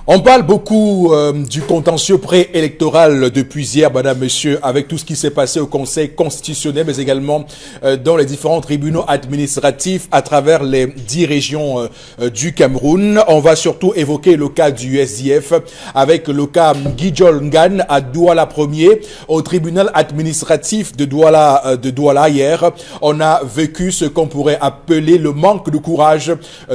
On parle beaucoup du contentieux préélectoral depuis hier, madame, monsieur, avec tout ce qui s'est passé au Conseil constitutionnel, mais également dans les différents tribunaux administratifs à travers les 10 régions du Cameroun. On va surtout évoquer le cas du SDF avec le cas Guijol Ngan à Douala 1er, au tribunal administratif de Douala hier. On a vécu ce qu'on pourrait appeler le manque de courage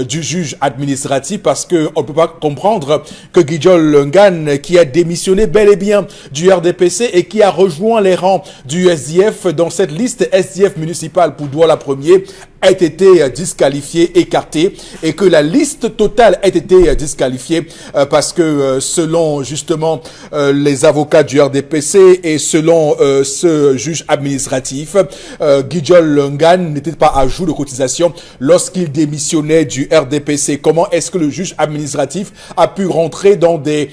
du juge administratif parce qu'on ne peut pas comprendre que Guijol Ngan, qui a démissionné bel et bien du RDPC et qui a rejoint les rangs du SDF dans cette liste SDF municipale pour Douala 1er, a été disqualifié, écarté, et que la liste totale a été disqualifiée parce que selon justement les avocats du RDPC et selon ce juge administratif, Guijol Ngan n'était pas à jour de cotisation lorsqu'il démissionnait du RDPC. Comment est-ce que le juge administratif a pu rentrer dans des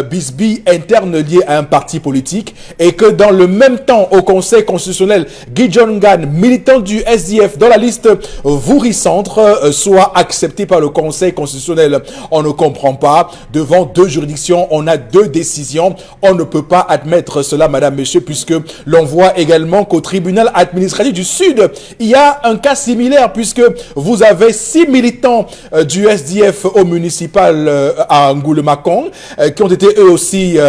bisbilles internes liées à un parti politique et que dans le même temps au Conseil constitutionnel, Guijol Ngan, militant du SDF dans la liste Vouri Centre, soit accepté par le Conseil constitutionnel? On ne comprend pas. Devant deux juridictions, on a deux décisions. On ne peut pas admettre cela, madame, monsieur, puisque l'on voit également qu'au tribunal administratif du Sud, il y a un cas similaire, puisque vous avez 6 militants du SDF au municipal à Angoulemacan qui ont été eux aussi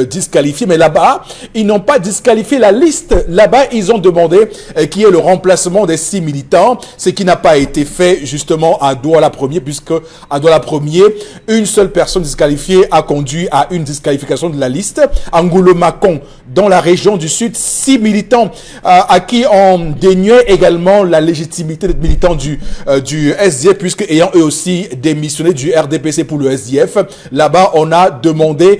disqualifiés. Mais là-bas, ils n'ont pas disqualifié la liste. Là-bas, ils ont demandé qu'il y ait le remplacement des 6 militants, ce qui n'a pas été fait justement à Douala 1er, puisque à Douala 1er, une seule personne disqualifiée a conduit à une disqualification de la liste. Angoulemacan, dans la région du Sud, 6 militants à qui on déniait également la légitimité d'être militants du SDF, puisque ayant eux aussi démissionné du RDPC pour le SDF, là-bas on a demandé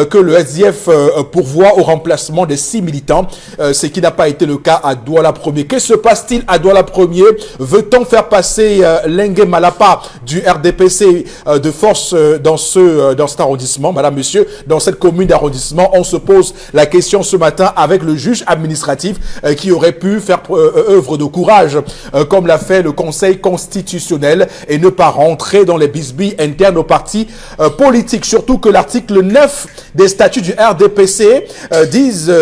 que le SDF pourvoie au remplacement des 6 militants, ce qui n'a pas été le cas à Douala 1er. Que se passe-t-il à Douala 1er? Veut-on faire passer Lengue Malapa du RDPC de force dans cet arrondissement, madame, monsieur, dans cette commune d'arrondissement? On se pose la question ce matin avec le juge administratif qui aurait pu faire œuvre de courage comme l'a fait le Conseil constitutionnel et ne pas rentrer dans les bisbilles internes aux partis politiques. Surtout que l'article 9 des statuts du RDPC disent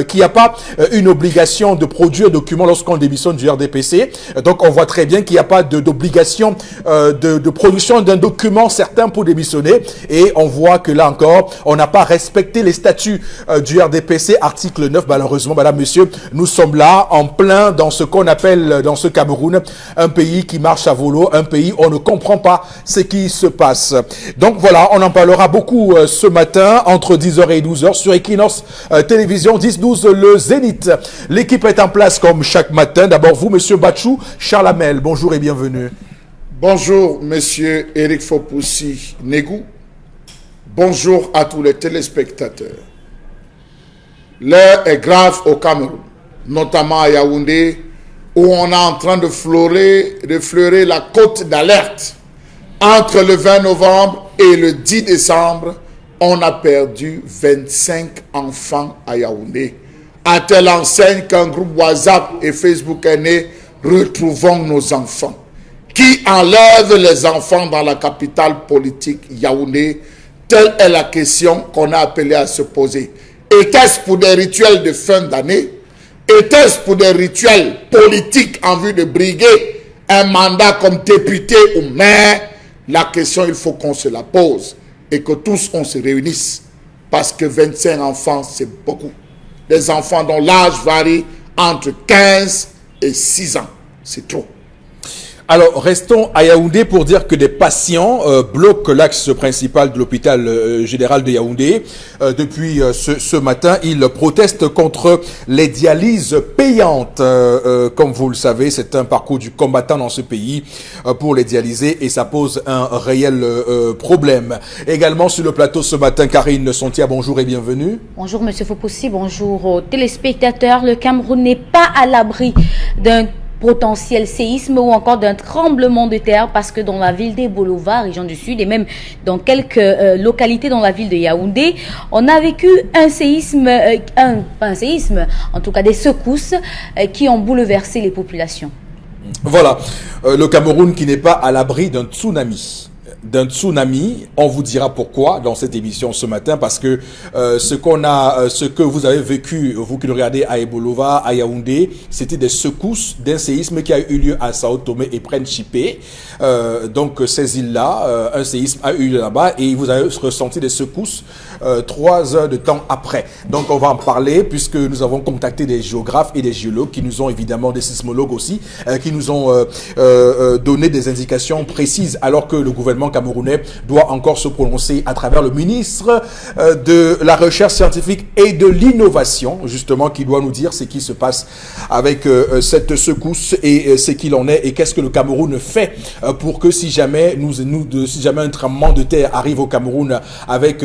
qu'il n'y a pas une obligation de produire document lorsqu'on démissionne du RDPC. Donc on voit très bien qu'il n'y a pas d'obligation de production d'un document certain pour démissionner. Et on voit que là encore, on n'a pas respecté les statuts du RDPC, article 9. Malheureusement, madame, monsieur, nous sommes là en plein dans ce qu'on appelle dans ce Cameroun un pays qui marche à volo, un pays où on ne comprend pas ce qui se passe. Donc voilà, on en parlera beaucoup ce matin entre 10h et 12h sur Equinox Télévision 10-12 le Zénith. L'équipe est en place comme chaque matin. D'abord vous, monsieur Bachou, Charles Hamel, bonjour et bienvenue. Bonjour, monsieur Eric Fopoussi Negou. Bonjour à tous les téléspectateurs. L'heure est grave au Cameroun, notamment à Yaoundé, où on est en train de fleurer la côte d'alerte. Entre le 20 novembre et le 10 décembre, on a perdu 25 enfants à Yaoundé. À telle enseigne qu'un groupe WhatsApp et Facebook est né, retrouvons nos enfants. Qui enlève les enfants dans la capitale politique Yaoundé? Telle est la question qu'on a appelé à se poser. Était-ce pour des rituels de fin d'année? Était-ce pour des rituels politiques en vue de briguer un mandat comme député ou maire? La question, il faut qu'on se la pose et que tous on se réunisse. Parce que 25 enfants, c'est beaucoup. Des enfants dont l'âge varie entre 15 et 6 ans. C'est trop. Alors, restons à Yaoundé pour dire que des patients bloquent l'axe principal de l'hôpital général de Yaoundé. Depuis ce matin, ils protestent contre les dialyses payantes. Comme vous le savez, c'est un parcours du combattant dans ce pays pour les dialyser et ça pose un réel problème. Également sur le plateau ce matin, Karine Sontia, bonjour et bienvenue. Bonjour monsieur Fopoussi, bonjour aux téléspectateurs. Le Cameroun n'est pas à l'abri d'un potentiel séisme ou encore d'un tremblement de terre parce que dans la ville d'Ebolova, région du Sud, et même dans quelques localités dans la ville de Yaoundé, on a vécu un séisme, pas un séisme, en tout cas des secousses qui ont bouleversé les populations. Voilà, le Cameroun qui n'est pas à l'abri d'un tsunami. d'un tsunami. On vous dira pourquoi dans cette émission ce matin, parce que ce que vous avez vécu, vous qui le regardez à Ebolova, à Yaoundé, c'était des secousses d'un séisme qui a eu lieu à Sao Tomé et Principe. Donc ces îles-là, un séisme a eu lieu là-bas et vous avez ressenti des secousses 3 heures de temps après. Donc on va en parler puisque nous avons contacté des géographes et des géologues qui nous ont évidemment, des sismologues aussi, qui nous ont donné des indications précises, alors que le gouvernement camerounais doit encore se prononcer à travers le ministre de la Recherche scientifique et de l'innovation, justement, qui doit nous dire ce qui se passe avec cette secousse et ce qu'il en est et qu'est-ce que le Cameroun fait pour que si jamais si jamais un tremblement de terre arrive au Cameroun avec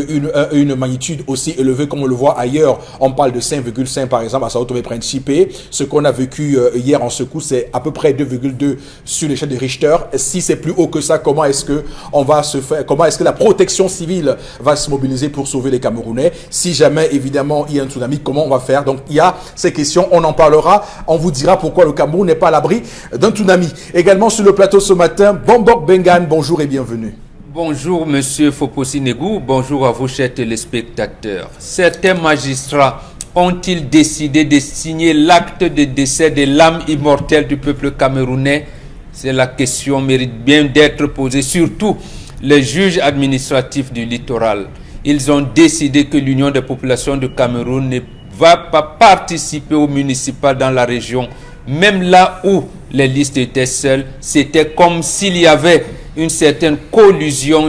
une magnitude aussi élevée comme on le voit ailleurs, on parle de 5,5 par exemple à Sao Tomé et Principe, ce qu'on a vécu hier en secousse c'est à peu près 2,2 sur l'échelle de Richter. Si c'est plus haut que ça, comment est-ce que on va se faire, comment est-ce que la protection civile va se mobiliser pour sauver les Camerounais? Si jamais évidemment il y a un tsunami, comment on va faire? Donc il y a ces questions, on en parlera, on vous dira pourquoi le Cameroun n'est pas à l'abri d'un tsunami. Également sur le plateau ce matin, Bombok Bengan, bonjour et bienvenue. Bonjour Monsieur Foposi Negou, bonjour à vous chers téléspectateurs. Certains magistrats ont-ils décidé de signer l'acte de décès de l'âme immortelle du peuple camerounais? C'est la question mérite bien d'être posée, surtout les juges administratifs du littoral. Ils ont décidé que l'Union des populations du Cameroun ne va pas participer au municipal dans la région. Même là où les listes étaient seules, c'était comme s'il y avait une certaine collusion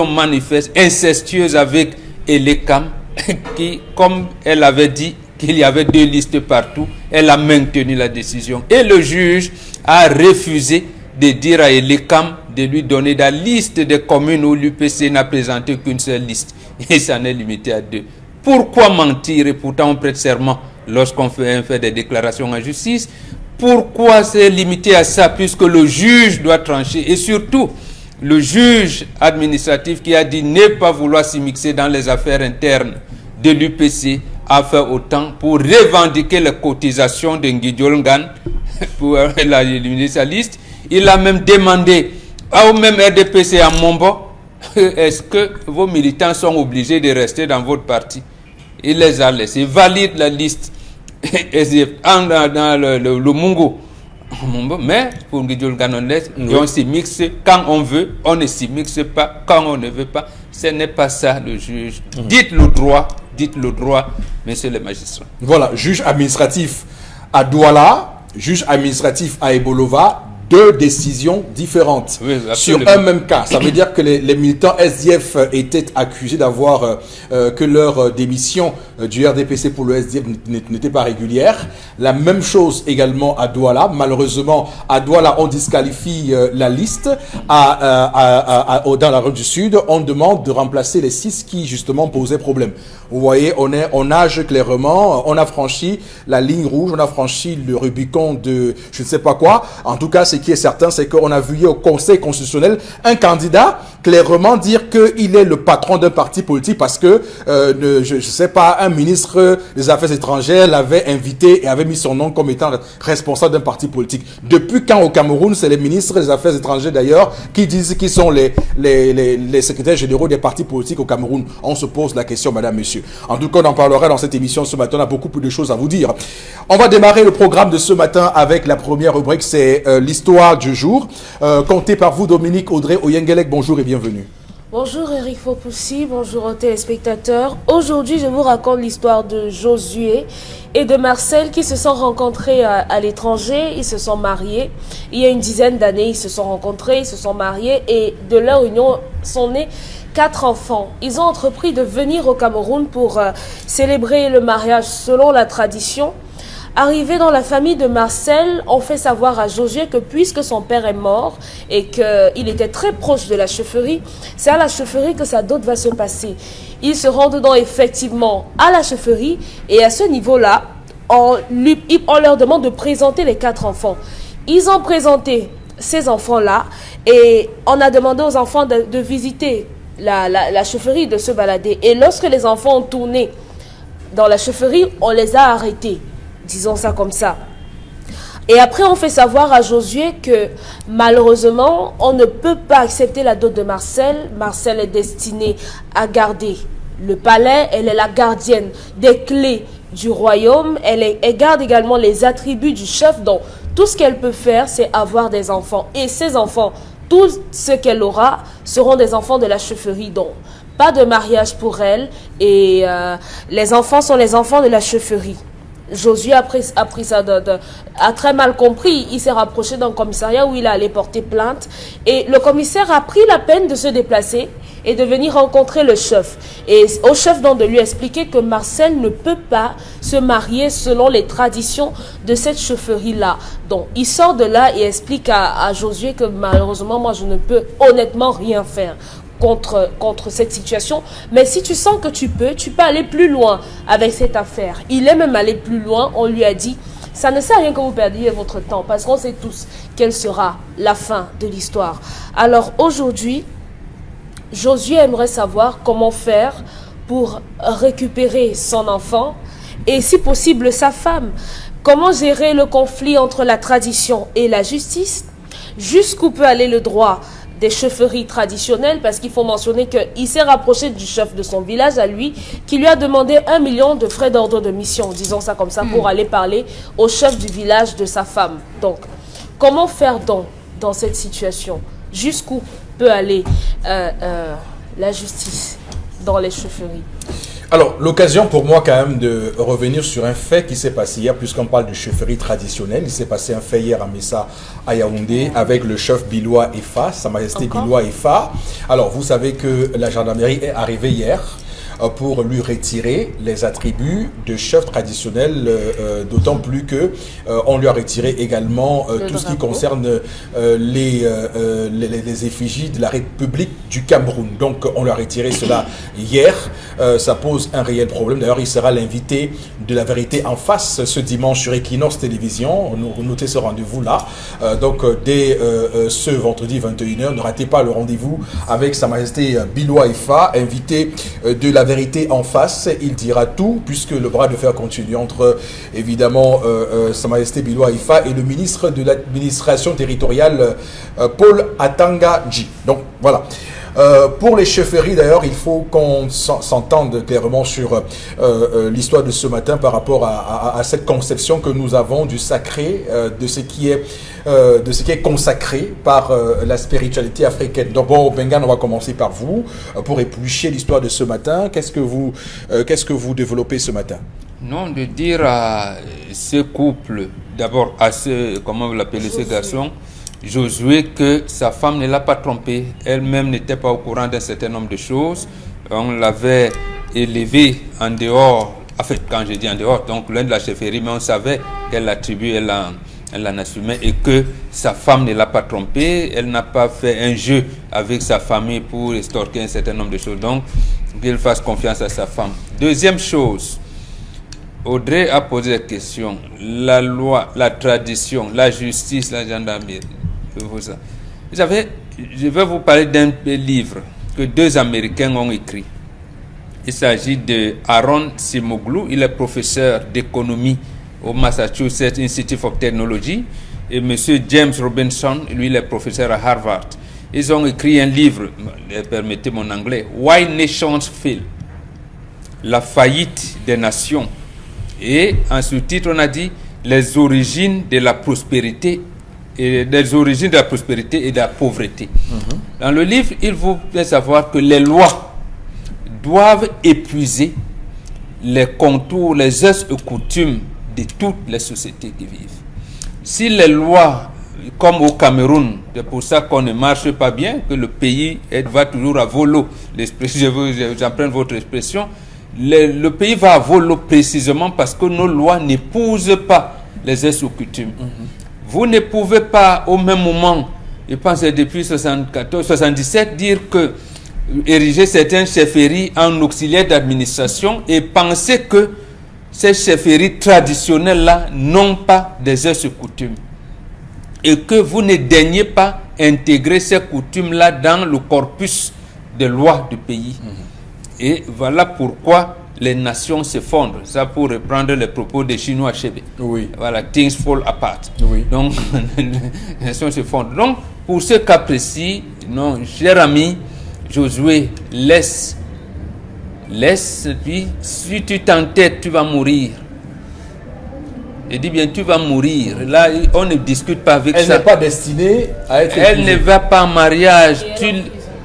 manifeste, incestueuse avec Elekam, qui, comme elle avait dit qu'il y avait 2 listes partout, elle a maintenu la décision. Et le juge a refusé de dire à Elekam de lui donner la liste des communes où l'UPC n'a présenté qu'une seule liste. Et ça n'est limité à 2. Pourquoi mentir et pourtant on prête serment lorsqu'on fait des déclarations en justice? Pourquoi c'est limité à ça puisque le juge doit trancher? Et surtout, le juge administratif qui a dit ne pas vouloir s'y mixer dans les affaires internes de l'UPC a fait autant pour revendiquer les cotisations de Ngidjolngan pour éliminer sa liste. Il a même demandé au même RDPC à Mombo, est-ce que vos militants sont obligés de rester dans votre parti? Il les a laissés, valide la liste dans le Mungo. Mais pour Ngidjolngan, on s'y mixe quand on veut, on ne s'y mixe pas quand on ne veut pas. Ce n'est pas ça le juge. Dites le droit, messieurs les magistrats. Voilà, juge administratif à Douala, juge administratif à Ebolova, 2 décisions différentes sur un même cas. Ça veut dire que les militants SDF étaient accusés d'avoir que leur démission du RDPC pour le SDF n'était pas régulière. La même chose également à Douala. Malheureusement, à Douala, on disqualifie la liste. Dans la région du Sud, on demande de remplacer les 6 qui justement posaient problème. Vous voyez, on nage clairement, on a franchi la ligne rouge, on a franchi le Rubicon de je ne sais pas quoi. En tout cas, ce qui est certain, c'est qu'on a vu au Conseil constitutionnel un candidat clairement dire qu'il est le patron d'un parti politique parce que, je ne sais pas, un ministre des Affaires étrangères l'avait invité et avait mis son nom comme étant responsable d'un parti politique. Depuis quand au Cameroun, c'est les ministres des Affaires étrangères d'ailleurs qui disent qu'ils sont les secrétaires généraux des partis politiques au Cameroun? On se pose la question, madame, monsieur. En tout cas, on en parlera dans cette émission ce matin. On a beaucoup plus de choses à vous dire. On va démarrer le programme de ce matin avec la première rubrique, c'est l'histoire du jour. Comptée par vous, Dominique Audrey Oyengelek. Bonjour et bienvenue. Bonjour Eric Fopoussi, bonjour aux téléspectateurs. Aujourd'hui, je vous raconte l'histoire de Josué et de Marcel qui se sont rencontrés à l'étranger. Ils se sont mariés. Il y a une dizaine d'années, ils se sont rencontrés, ils se sont mariés et de leur union sont nés 4 enfants. Ils ont entrepris de venir au Cameroun pour célébrer le mariage selon la tradition. Arrivé dans la famille de Marcel, on fait savoir à Josué que puisque son père est mort et qu'il était très proche de la chefferie, c'est à la chefferie que sa dot va se passer. Ils se rendent donc effectivement à la chefferie et à ce niveau-là, on leur demande de présenter les 4 enfants. Ils ont présenté ces enfants-là et on a demandé aux enfants de visiter la chefferie, de se balader. Et lorsque les enfants ont tourné dans la chefferie, on les a arrêtés. Disons ça comme ça. Et après, on fait savoir à Josué que malheureusement, on ne peut pas accepter la dot de Marcel. Marcel est destinée à garder le palais. Elle est la gardienne des clés du royaume. Elle garde également les attributs du chef. Donc, tout ce qu'elle peut faire, c'est avoir des enfants. Et ces enfants, tout ce qu'elle aura, seront des enfants de la chefferie. Donc, pas de mariage pour elle. Et les enfants sont les enfants de la chefferie. Josué a pris ça, a très mal compris. Il s'est rapproché d'un commissariat où il allait porter plainte. Et le commissaire a pris la peine de se déplacer et de venir rencontrer le chef. Et au chef donc de lui expliquer que Marcel ne peut pas se marier selon les traditions de cette chefferie-là. Donc il sort de là et explique à Josué que malheureusement, moi je ne peux honnêtement rien faire contre cette situation. Mais si tu sens que tu peux aller plus loin avec cette affaire. Il est même allé plus loin. On lui a dit, ça ne sert à rien que vous perdiez votre temps parce qu'on sait tous quelle sera la fin de l'histoire. Alors aujourd'hui, Josué aimerait savoir comment faire pour récupérer son enfant et si possible sa femme. Comment gérer le conflit entre la tradition et la justice? Jusqu'où peut aller le droit des chefferies traditionnelles, parce qu'il faut mentionner qu'il s'est rapproché du chef de son village à lui, qui lui a demandé 1 million de frais d'ordre de mission, disons ça comme ça, pour aller parler au chef du village de sa femme. Donc, comment faire donc dans cette situation? Jusqu'où peut aller la justice dans les chefferies? Alors, l'occasion pour moi quand même de revenir sur un fait qui s'est passé hier, puisqu'on parle de chefferie traditionnelle. Il s'est passé un fait hier à Messa, à Yaoundé, avec le chef Biloua Efa, Sa Majesté Biloua Efa. Alors, vous savez que la gendarmerie est arrivée hier pour lui retirer les attributs de chef traditionnel, d'autant plus que on lui a retiré également tout ce qui concerne les effigies de la République du Cameroun. Donc on lui a retiré cela hier. Ça pose un réel problème. D'ailleurs, il sera l'invité de La Vérité en face ce dimanche sur Equinox Télévision. Notez ce rendez-vous-là. Donc dès ce vendredi 21h, ne ratez pas le rendez-vous avec Sa Majesté Biloua Efa, invité de La Vérité en face. Il dira tout, puisque le bras de fer continue entre évidemment Sa Majesté Biloua Efa et le ministre de l'administration territoriale Paul Atanga Dji. Donc voilà. Pour les chefferies d'ailleurs, il faut qu'on s'entende clairement sur l'histoire de ce matin par rapport à cette conception que nous avons du sacré, de ce qui est consacré par la spiritualité africaine. Donc bon, Bengan, on va commencer par vous pour éplucher l'histoire de ce matin. Qu'est-ce que vous développez ce matin? Non, de dire à ce couple, d'abord à ce, comment vous l'appelez, ce garçon, Josué, que sa femme ne l'a pas trompé. Elle-même n'était pas au courant d'un certain nombre de choses. On l'avait élevé en dehors, en fait, quand je dis en dehors, donc loin de la chefferie, mais on savait quelle attribut elle en assumait et que sa femme ne l'a pas trompé. Elle n'a pas fait un jeu avec sa famille pour estorquer un certain nombre de choses. Donc, qu'il fasse confiance à sa femme. Deuxième chose, Audrey a posé la question. La loi, la tradition, la justice, la gendarmerie. Je vais vous parler d'un livre que 2 Américains ont écrit. Il s'agit de Aaron Simoglou, il est professeur d'économie au Massachusetts Institute of Technology, et M. James Robinson, lui, il est professeur à Harvard. Ils ont écrit un livre, permettez mon anglais, Why Nations Fail, la faillite des nations. Et en sous-titre, on a dit les origines de la prospérité et des origines de la prospérité et de la pauvreté. Dans le livre, il faut bien savoir que les lois doivent épuiser les contours, les us et coutumes de toutes les sociétés qui vivent. Si les lois, comme au Cameroun, c'est pour ça qu'on ne marche pas bien, que le pays va toujours à volo, j'emprunte votre expression, le pays va à volo précisément parce que nos lois n'épousent pas les us et coutumes. Vous ne pouvez pas au même moment, je pense que depuis 1974-1977, dire que ériger certaines chefferies en auxiliaire d'administration et penser que ces chefferies traditionnelles-là n'ont pas des us et coutumes. Et que vous ne daignez pas intégrer ces coutumes-là dans le corpus des lois du pays. Et voilà pourquoi les nations s'effondrent. Ça, pour reprendre les propos des Chinois Chébé. Oui. Voilà, things fall apart. Oui. Donc, les nations s'effondrent. Donc, pour ce cas précis, non, cher ami Josué, laisse, puis si tu t'entêtes, tu vas mourir. Je dis bien, tu vas mourir. Là, on ne discute pas avec Elle ça. n'est pas destinée à être Elle épousée. ne va pas en mariage.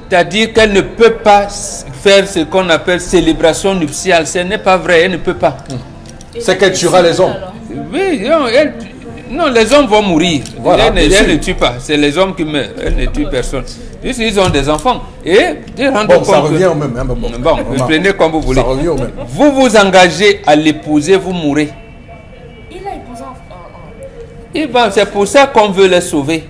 C'est-à-dire qu'elle ne peut pas faire ce qu'on appelle célébration nuptiale. Ce n'est pas vrai, elle ne peut pas. C'est qu'elle tuera les hommes. Oui, non, les hommes vont mourir. Voilà, Elle ne tue pas, c'est les hommes qui meurent. Elle ne tue personne. Juste, ils ont des enfants. Et Bon, ça revient au même. Hein, bon, vous prenez comme vous voulez. Ça revient au même. Vous vous engagez à l'épouser, vous mourrez. Il a épousé C'est pour ça qu'on veut les sauver.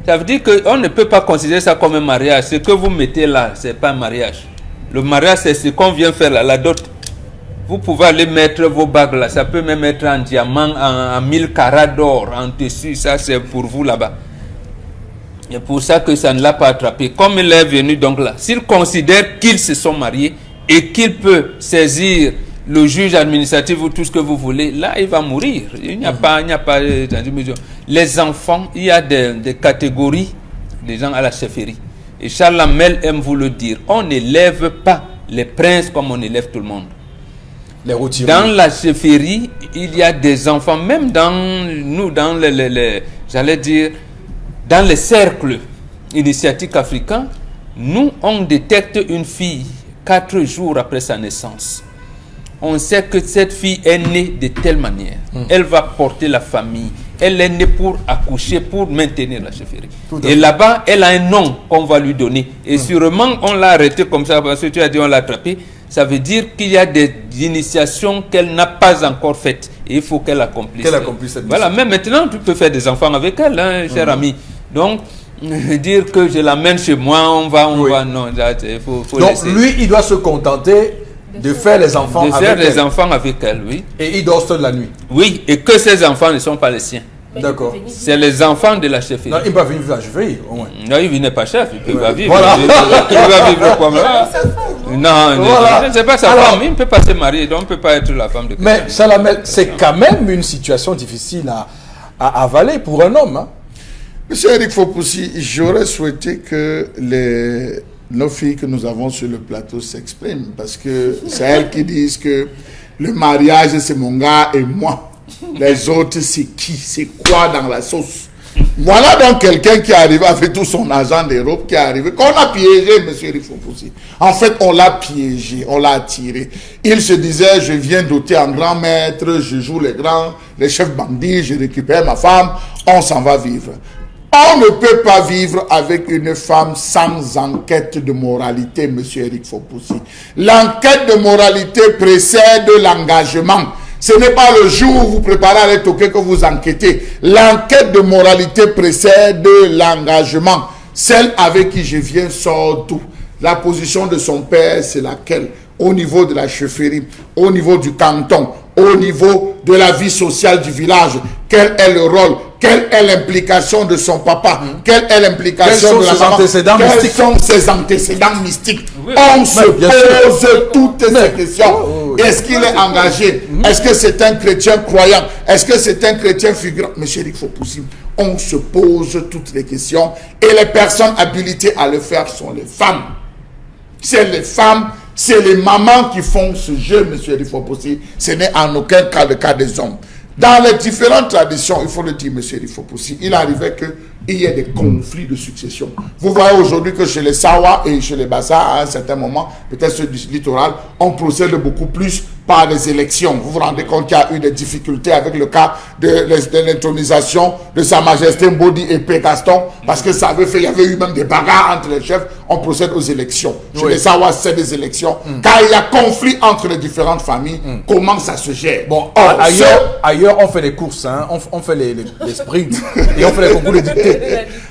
Ça veut dire qu'on ne peut pas considérer ça comme un mariage. Ce que vous mettez là, ce n'est pas un mariage. Le mariage, c'est ce qu'on vient faire là, la dot. Vous pouvez aller mettre vos bagues là. Ça peut même être en diamant, en 1000 carats d'or, en dessus. Ça, c'est pour vous là-bas. Et pour ça que ça ne l'a pas attrapé. Comme il est venu donc là, s'il considère qu'ils se sont mariés et qu'il peut saisir le juge administratif ou tout ce que vous voulez, là, il va mourir. Il n'y a pas les enfants, il y a des catégories des gens à la chefferie. Et Charles Lamel aime vous le dire. On n'élève pas les princes comme on élève tout le monde. Les routiers. Dans la chefferie, il y a des enfants, même dans nous, dans j'allais dire, dans les cercles initiatiques africains, nous, on détecte une fille 4 jours après sa naissance. On sait que cette fille est née de telle manière. Elle va porter la famille. Elle est née pour accoucher, pour maintenir la chefferie. Et là-bas, elle a un nom qu'on va lui donner. Et sûrement, on l'a arrêté comme ça parce que tu as dit on l'a attrapé. Ça veut dire qu'il y a des initiations qu'elle n'a pas encore faites. Et il faut qu'elle accomplisse. Qu'elle accomplisse cette Voilà, mais maintenant, tu peux faire des enfants avec elle, hein, cher ami. Donc, dire que je l'amène chez moi, on va, non, il faut Donc, laisser. lui, il doit se contenter de faire les enfants De avec faire elle. des enfants avec elle, oui. Et il dort seul la nuit. Oui, et que ces enfants ne sont pas les siens. D'accord. C'est les enfants de la chefferie. Non, il va venir vivre à la chefferie, au moins. Non, il n'est pas chef, il peut pas vivre. Voilà. Il va vivre comme ça. Non, Voilà. c'est pas sa Alors, femme, il ne peut pas se marier, donc il ne peut pas être la femme de quelqu'un. Mais Salamel, c'est quand même une situation difficile à avaler pour un homme. Hein? Monsieur Eric Fopoussi, j'aurais souhaité que nos filles que nous avons sur le plateau s'expriment, parce que c'est elles qui disent que le mariage c'est mon gars et moi. Les autres c'est qui, c'est quoi dans la sauce. Voilà donc quelqu'un qui est arrivé avec tout son argent d'Europe, qui est arrivé, qu'on a piégé, monsieur Eric Fopoussi. En fait, on l'a piégé, on l'a attiré. Il se disait, je viens doter en grand maître, je joue les grands, les chefs bandits, je récupère ma femme, on s'en va vivre. On ne peut pas vivre avec une femme sans enquête de moralité, monsieur Eric Fopoussi. L'enquête de moralité précède l'engagement. Ce n'est pas le jour où vous préparez à aller toquer que vous enquêtez. L'enquête de moralité précède l'engagement. Celle avec qui je viens sort d'où? La position de son père, c'est laquelle? Au niveau de la chefferie, au niveau du canton, au niveau de la vie sociale du village. Quel est le rôle? Quelle est l'implication de son papa? Quelle est l'implication de la maman? Quels sont ses antécédents mystiques? Oui. On se pose toutes ces questions. Est-ce qu'il est engagé? Est-ce que c'est un chrétien croyant? Est-ce que c'est un chrétien figurant? Monsieur Eric Fopoussi, on se pose toutes les questions et les personnes habilitées à le faire sont les femmes. C'est les femmes, c'est les mamans qui font ce jeu, monsieur Eric Fopoussi. Ce n'est en aucun cas le cas des hommes. Dans les différentes traditions, il faut le dire, monsieur Eric Fopoussi, il arrivait qu'il y ait des conflits de succession. Vous voyez aujourd'hui que chez les Sawa et chez les Bassa, à un certain moment, peut-être ceux du littoral, on procède beaucoup plus par les élections. Vous vous rendez compte qu'il y a eu des difficultés avec le cas de l'intronisation de Sa Majesté Mbodi et Pégaston, parce que ça avait fait, il y avait eu même des bagarres entre les chefs, on procède aux élections. Chez les Sawa, c'est des élections. Car il y a conflit entre les différentes familles, comment ça se gère? Bon, ailleurs, on fait les courses, hein? On fait les sprints et on fait les concours de dictée.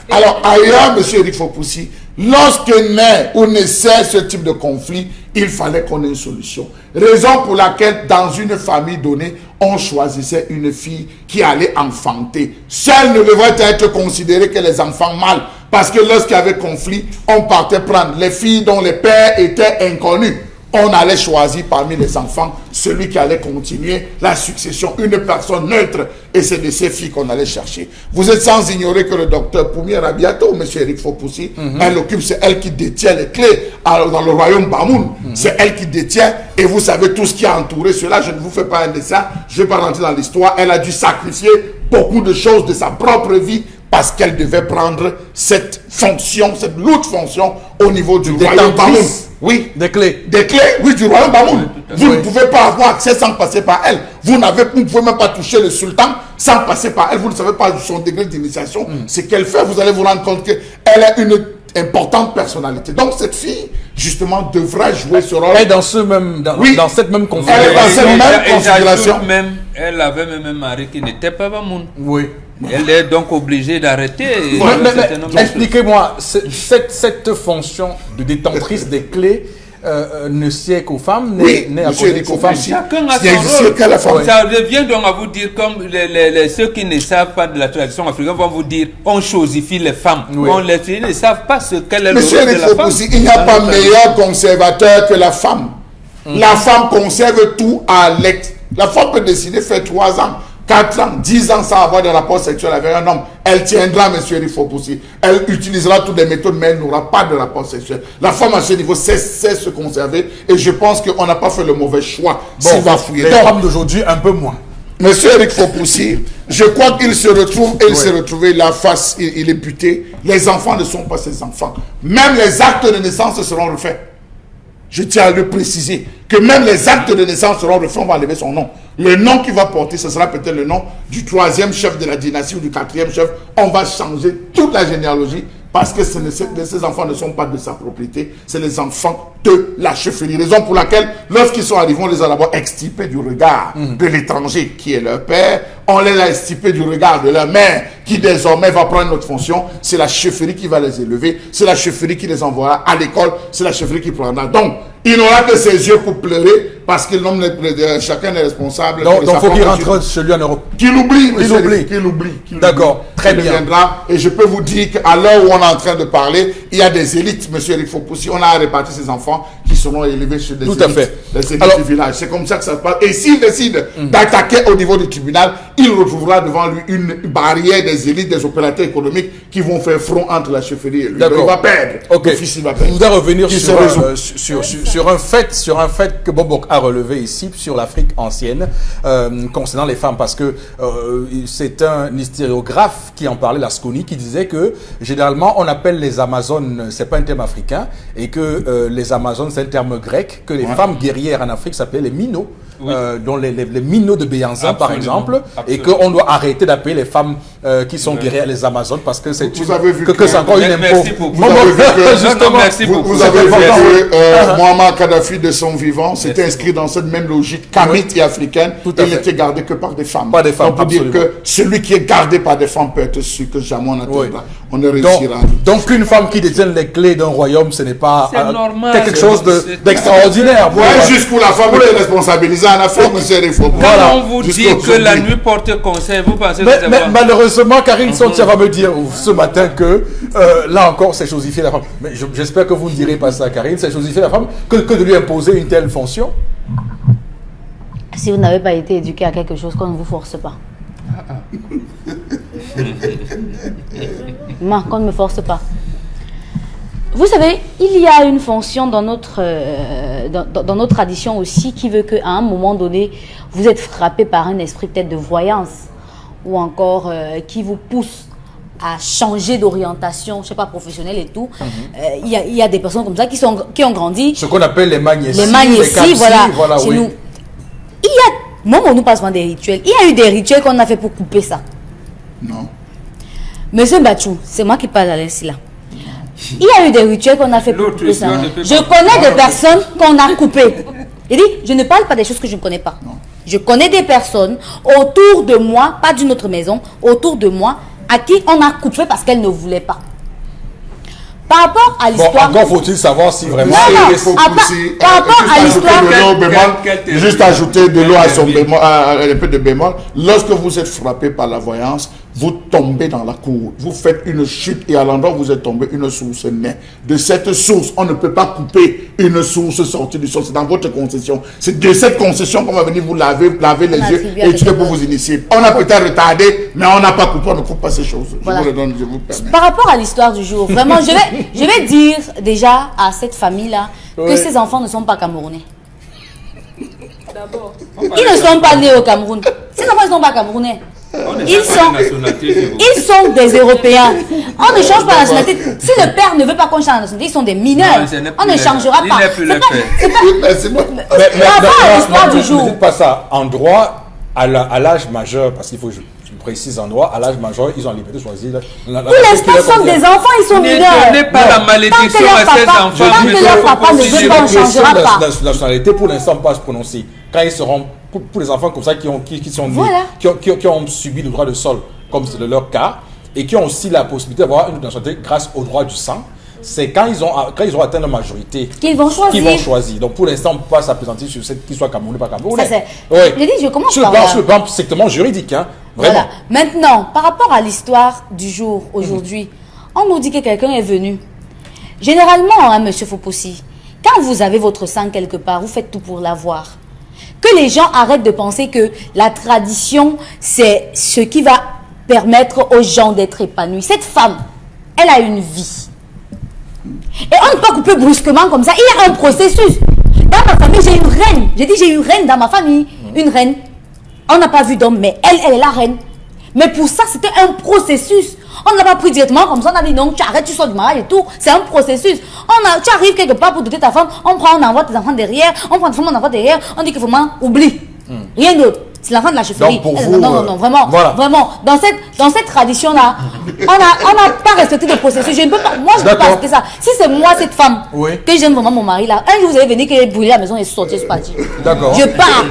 Alors, ailleurs, monsieur Eric Fopoussi, lorsque naît ou naissait ce type de conflit, il fallait qu'on ait une solution. Raison pour laquelle, dans une famille donnée, on choisissait une fille qui allait enfanter. Seule ne devrait être considérée que les enfants mâles. Parce que lorsqu'il y avait conflit, on partait prendre les filles dont les pères étaient inconnus. on allait choisir parmi les enfants celui qui allait continuer la succession, une personne neutre, et c'est de ces filles qu'on allait chercher. Vous êtes sans ignorer que le docteur Poumi Rabiato, M. Eric Fopoussi, elle occupe, c'est elle qui détient les clés dans le royaume Bamoun. C'est elle qui détient, et vous savez tout ce qui a entouré cela. Je ne vous fais pas un dessin, je ne vais pas rentrer dans l'histoire. Elle a dû sacrifier beaucoup de choses de sa propre vie parce qu'elle devait prendre cette fonction, cette lourde fonction au niveau du royaume Bamoun. Oui. Des clés. Des clés, oui, du royaume Bamoun. Vous ne pouvez pas avoir accès sans passer par elle. Vous ne pouvez même pas toucher le sultan sans passer par elle. Vous ne savez pas son degré d'initiation. Ce qu'elle fait, vous allez vous rendre compte qu'elle a une importante personnalité. Donc cette fille, justement, devra jouer ce rôle. Elle est dans cette même configuration. Elle est dans cette même configuration. Elle avait même un mari qui n'était pas Bamoun. Oui. Elle est donc obligée d'arrêter. Expliquez-moi, cette fonction de détentrice des clés ne sied qu'aux femmes, n'est accordée qu'aux femmes. Chacun a son rôle. Ça revient donc à vous dire, comme ceux qui ne savent pas de la tradition africaine vont vous dire, on chosifie les femmes. Ils ne savent pas ce qu'elle est le rôle de la femme. Il n'y a pas meilleur conservateur que la femme. La femme conserve tout à l'ex. La femme peut décider de faire 3 ans. 4 ans, 10 ans sans avoir de rapport sexuel avec un homme, elle tiendra, M. Rifopoussi. Elle utilisera toutes les méthodes, mais elle n'aura pas de rapport sexuel. La femme à ce niveau sait se conserver, et je pense qu'on n'a pas fait le mauvais choix s'il va fouiller. Les femmes d'aujourd'hui, un peu moins. M. Eric Fopoussi, je crois qu'il se retrouve, et il s'est retrouvé la face, il est buté. Les enfants ne sont pas ses enfants. Même les actes de naissance seront refaits. Je tiens à le préciser, que même les actes de naissance seront refaits, on va enlever son nom. Le nom qu'il va porter, ce sera peut-être le nom du 3e chef de la dynastie ou du 4e chef. On va changer toute la généalogie parce que ces enfants ne sont pas de sa propriété, c'est les enfants de la chefferie. Raison pour laquelle, lorsqu'ils sont arrivés, on les a d'abord extirpés du regard de l'étranger qui est leur père. On les a extirpés du regard de leur mère qui désormais va prendre notre fonction. C'est la chefferie qui va les élever. C'est la chefferie qui les envoiera à l'école. C'est la chefferie qui prendra. Donc, il n'aura que ses yeux pour pleurer parce que chacun est responsable. Donc, il faut qu'il rentre chez lui en Europe. Qu'il oublie. Qu'il oublie. D'accord, très bien. Viendra, et je peux vous dire qu'à l'heure où on est en train de parler, il y a des élites, M. Eric Fopoussi. On a réparti ces enfants qui seront élevés chez des élites. Tout à fait. Les élites du village. C'est comme ça que ça se passe. Et s'il décide d'attaquer au niveau du tribunal, il retrouvera devant lui une barrière des élites, des opérateurs économiques qui vont faire front entre la chefferie et lui. Il va perdre. Ok. Je voudrais revenir sur un fait que Bobok a relevé ici, sur l'Afrique ancienne, concernant les femmes, parce que c'est un historiographe qui en parlait, Lasconi, qui disait que généralement on appelle les Amazones, c'est pas un terme africain, et que les Amazones c'est un terme grec, que les femmes guerrières en Afrique s'appelaient les Minos. Dont les Minos de Béanzin par exemple, et qu'on doit arrêter d'appeler les femmes qui sont guerrières les Amazones parce que c'est c'est encore une impôt. Vous avez vu que Muammar Kadhafi de son vivant s'était inscrit dans cette même logique kamite et africaine. Il n'était gardé que par des femmes. Pas des femmes. On peut dire que celui qui est gardé par des femmes peut être sûr que jamais on atteindra. On ne réussira. Donc une femme qui détient les clés d'un royaume, ce n'est pas quelque chose d'extraordinaire. Jusqu'où la femme est responsabilisée en Afrique, M. Rifo. Quand on vous dit que la nuit porte conseil, vous pensez que mais malheureusement, Karine Sontia va me dire ce matin que là encore, c'est chosifier la femme. Mais j'espère que vous ne direz pas ça, Karine. C'est chosifier la femme que de lui imposer une telle fonction. Si vous n'avez pas été éduqué à quelque chose, qu'on ne vous force pas. Non, qu'on ne me force pas. Vous savez, il y a une fonction dans notre tradition aussi qui veut qu'à un moment donné, vous êtes frappé par un esprit peut-être de voyance ou encore qui vous pousse à changer d'orientation, je ne sais pas, professionnelle et tout. Il y a des personnes comme ça qui ont grandi. Ce qu'on appelle les magnésies. Les magnésies, voilà. Chez oui. nous. Moi, on nous passe des rituels. Il y a eu des rituels qu'on a fait pour couper ça. Non. Monsieur Bachou, c'est moi qui parle à l'instant là. Il y a eu des rituels qu'on a fait pour couper ça. Je connais des personnes qu'on a coupées. Il dit, je ne parle pas des choses que je ne connais pas. Non. Je connais des personnes autour de moi, pas d'une autre maison, autour de moi, à qui on a coupé parce qu'elles ne voulaient pas. Par rapport à l'histoire... Bon, encore faut-il savoir si vraiment... Par rapport à l'histoire... Juste ajouter de l'eau à son bémol, un peu de bémol. Lorsque vous êtes frappé par la voyance, vous tombez dans la cour, vous faites une chute et à l'endroit où vous êtes tombé, une source naît. De cette source, on ne peut pas couper une source sortie du sol. C'est dans votre concession. C'est de cette concession qu'on va venir vous laver les yeux et étudier pour vous initier. On a peut-être retardé, mais on n'a pas coupé, on ne coupe pas ces choses. Voilà. Je vous le donne, je vous permets. Par rapport à l'histoire du jour, vraiment, je vais dire déjà à cette famille-là que ces enfants ne sont pas camerounais. D'abord. Ils ne sont pas nés au Cameroun. Ces enfants ne sont pas camerounais. Ils sont des Européens. On ne change pas la nationalité. Si le père ne veut pas qu'on change la nationalité, ils sont des mineurs. On ne changera pas. Merci beaucoup. Par rapport à l'histoire du jour. Ne dites pas ça. En droit, à l'âge majeur, parce qu'il faut que je précise en droit, à l'âge majeur, ils ont la liberté de choisir. Pour l'instant, ce sont des enfants, ils sont mineurs. Ne donnez pas la malédiction à ces enfants. Tant que leur papa ne veut pas, on ne changera pas. La nationalité, pour l'instant, pas à se prononcer. Quand ils seront, pour les enfants comme ça qui sont nés, Voilà. qui ont subi le droit de sol, comme c'est leur cas, et qui ont aussi la possibilité d'avoir une nationalité grâce au droit du sang, c'est quand ils ont atteint la majorité qu'ils vont choisir. Donc pour l'instant, on ne peut pas s'appesantir sur cette qu'ils soient camerounais ou pas camerounais. Ça, Oui. je commence Sur par là. le plan strictement juridique, hein, vraiment. Voilà. Maintenant, par rapport à l'histoire du jour, aujourd'hui, on nous dit que quelqu'un est venu. Généralement, hein, Monsieur Fopossi, quand vous avez votre sang quelque part, vous faites tout pour l'avoir. Que les gens arrêtent de penser que la tradition, c'est ce qui va permettre aux gens d'être épanouis. Cette femme, elle a une vie. Et on ne peut pas couper brusquement comme ça. Il y a un processus. Dans ma famille, j'ai une reine. J'ai dit, j'ai une reine dans ma famille. Une reine. On n'a pas vu d'homme, mais elle est la reine. Mais pour ça, c'était un processus. On ne l'a pas pris directement comme ça. On a dit non, tu arrêtes, tu sors du mariage et tout. C'est un processus. Tu arrives quelque part pour doter ta femme. On envoie tes enfants derrière. On prend ta femme, on envoie derrière. On dit que vraiment, oublie. Rien d'autre. C'est l'enfant de la chefferie. Donc pour vous, non, vraiment, voilà. vraiment. Dans cette tradition-là, on n'a pas respecté le processus. Je ne peux pas, moi, je ne peux pas respecter ça. Si c'est moi, cette femme, que j'aime vraiment mon mari là, un jour vous allez venir, qu'il ait brûlé la maison et sortir, je suis parti. D'accord. Je pars.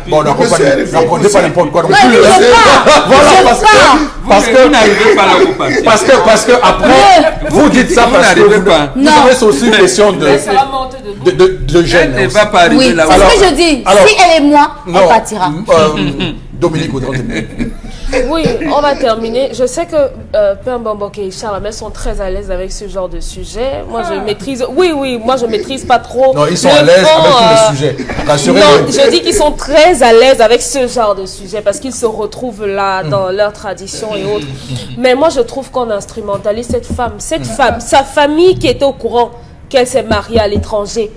Bon, n'apprenez pas n'importe quoi. Ouais, je pars. Voilà, parce que vous n'arrivez pas à la couper. parce que après, vous dites ça parce que vous savez, c'est aussi une question de gêne. Elle ne va pas arriver Oui, là. c'est ce que je dis. Si elle et moi, on partira. Dominique Audran. Oui, on va terminer. Je sais que Père Mbamboke et Charles sont très à l'aise avec ce genre de sujet. Moi, je maîtrise. Oui, moi, je maîtrise pas trop. Non, ils sont à l'aise avec tous les sujets. Rassurez-vous. Non, je dis qu'ils sont très à l'aise avec ce genre de sujet parce qu'ils se retrouvent là dans leur tradition et autres. Mais moi, je trouve qu'on instrumentalise cette femme. Cette femme, sa famille qui était au courant qu'elle s'est mariée à l'étranger.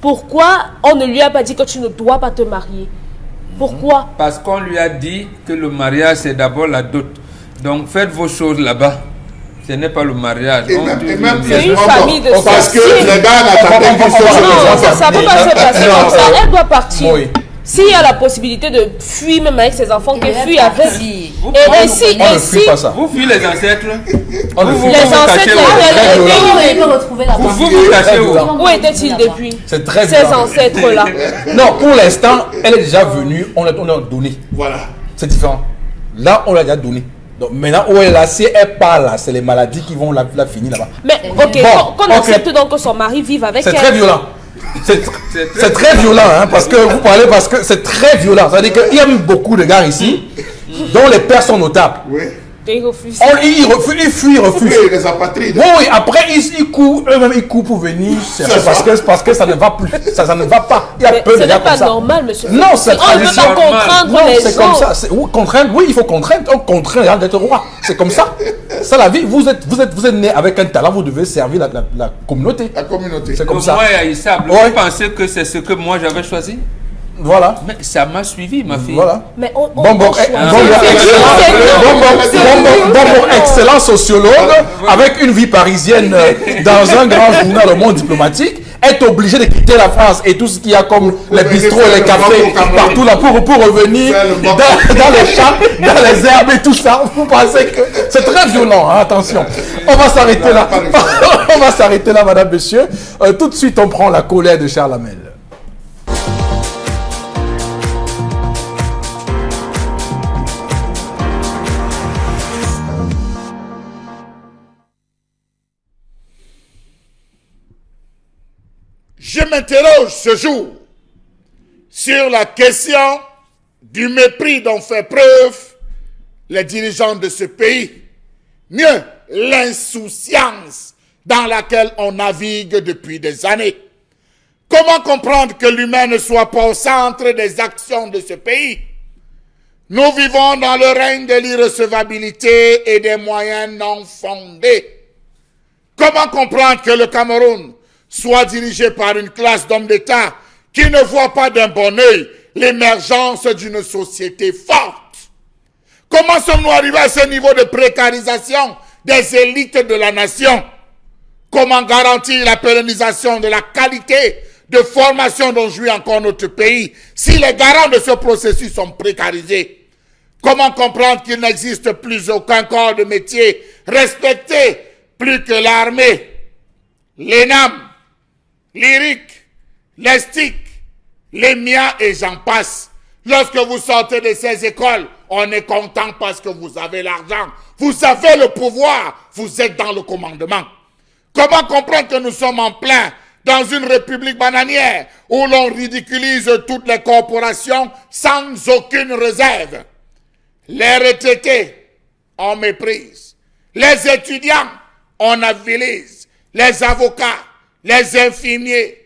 Pourquoi on ne lui a pas dit que tu ne dois pas te marier? Pourquoi? Parce qu'on lui a dit que le mariage, c'est d'abord la dot. Donc, faites vos choses là-bas. Ce n'est pas le mariage. Et même c'est une famille de parce que sorciers. les gars n'attendaient qu'ils soient Non, ça ne peut pas se passer comme ça. Elle doit partir. Oui. S'il y a la possibilité de fuir même avec ses enfants, qu'elle fuit avec. Et ainsi, On ne fuit pas ça. Vous fuyez les ancêtres. On ne fuit les pas ça. ancêtres, On peut retrouver la Vous vous cachez où? où étaient-ils depuis? C'est très Ces violent. ancêtres-là. Non, pour l'instant, elle est déjà venue, on l'a donné. Voilà. C'est différent. Là, on l'a déjà donné. Donc maintenant, où elle est là, si elle part là, c'est les maladies qui vont la finir là-bas. Mais ok, qu'on accepte donc que son mari vive avec C'est elle. très violent. C'est très violent, hein, parce que vous parlez, parce que c'est très violent. C'est-à-dire qu'il y a beaucoup de gars ici dont les pères sont notables. Oui. Et il refuse. Ils fuient, ils refusent. Oui, les apatrides. Oui, après ils courent, eux-mêmes ils courent pour venir chercher parce que ça ne va plus, ça ne va pas. Il y a Mais peu ce de gars n'est pas comme ça. normal, monsieur. Non, c'est On ne peut tradition. pas contraindre Non, les c'est gens. comme ça. Oui, contraindre, oui, il faut contraindre. On contraint les gens d'être roi. C'est comme ça. C'est la vie. Vous êtes né avec un talent, vous devez servir la communauté. La communauté. C'est comme ça. Moi, Aïssa, vous Ouais. pensez que c'est ce que moi j'avais choisi? Voilà. Mais ça m'a suivi, ma fille. Voilà. Mais on excellent sociologue, avec une vie parisienne dans un grand journal au monde diplomatique, est obligé de quitter la France et tout ce qu'il y a comme les bistrots et les cafés partout là pour revenir dans les champs, dans les herbes et tout ça. Vous pensez que c'est très violent, hein, attention. On va s'arrêter là. On va s'arrêter là, madame, monsieur. Tout de suite, on prend la colère de Charles Hamel. Je m'interroge ce jour sur la question du mépris dont fait preuve les dirigeants de ce pays, mieux l'insouciance dans laquelle on navigue depuis des années. Comment comprendre que l'humain ne soit pas au centre des actions de ce pays? Nous vivons dans le règne de l'irrecevabilité et des moyens non fondés. Comment comprendre que le Cameroun soit dirigé par une classe d'hommes d'État qui ne voit pas d'un bon œil l'émergence d'une société forte? Comment sommes-nous arrivés à ce niveau de précarisation des élites de la nation? Comment garantir la pérennisation de la qualité de formation dont jouit encore notre pays si les garants de ce processus sont précarisés? Comment comprendre qu'il n'existe plus aucun corps de métier respecté plus que l'armée, l'ENAM, l'IRIC, l'ESTIC, l'EMIA et j'en passe? Lorsque vous sortez de ces écoles, on est content parce que vous avez l'argent, vous avez le pouvoir, vous êtes dans le commandement. Comment comprendre que nous sommes en plein dans une république bananière où l'on ridiculise toutes les corporations sans aucune réserve? Les retraités, on méprise. Les étudiants, on avilise. Les avocats, les infirmiers,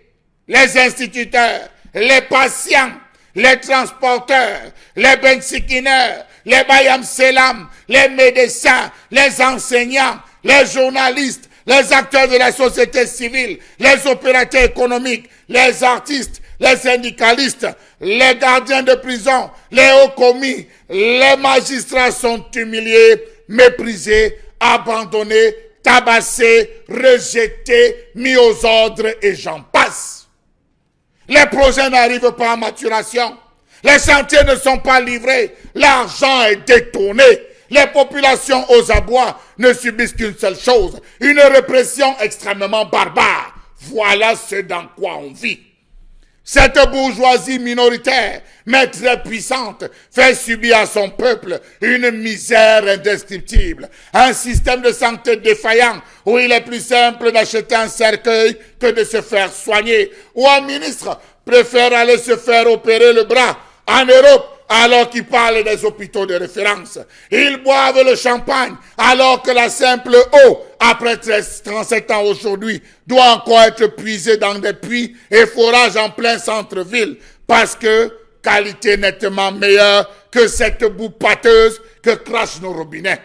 les instituteurs, les patients, les transporteurs, les bensikineurs, les bayam selam, les médecins, les enseignants, les journalistes, les acteurs de la société civile, les opérateurs économiques, les artistes, les syndicalistes, les gardiens de prison, les hauts commis, les magistrats sont humiliés, méprisés, abandonnés, tabassés, rejetés, mis aux ordres et j'en passe. Les projets n'arrivent pas à maturation. Les chantiers ne sont pas livrés. L'argent est détourné. Les populations aux abois ne subissent qu'une seule chose, une répression extrêmement barbare. Voilà ce dans quoi on vit. Cette bourgeoisie minoritaire, mais très puissante, fait subir à son peuple une misère indescriptible. Un système de santé défaillant où il est plus simple d'acheter un cercueil que de se faire soigner. Où un ministre préfère aller se faire opérer le bras en Europe alors qu'ils parlent des hôpitaux de référence. Ils boivent le champagne alors que la simple eau, après 37 ans aujourd'hui, doit encore être puisée dans des puits et forages en plein centre-ville parce que qualité nettement meilleure que cette boue pâteuse que crachent nos robinets.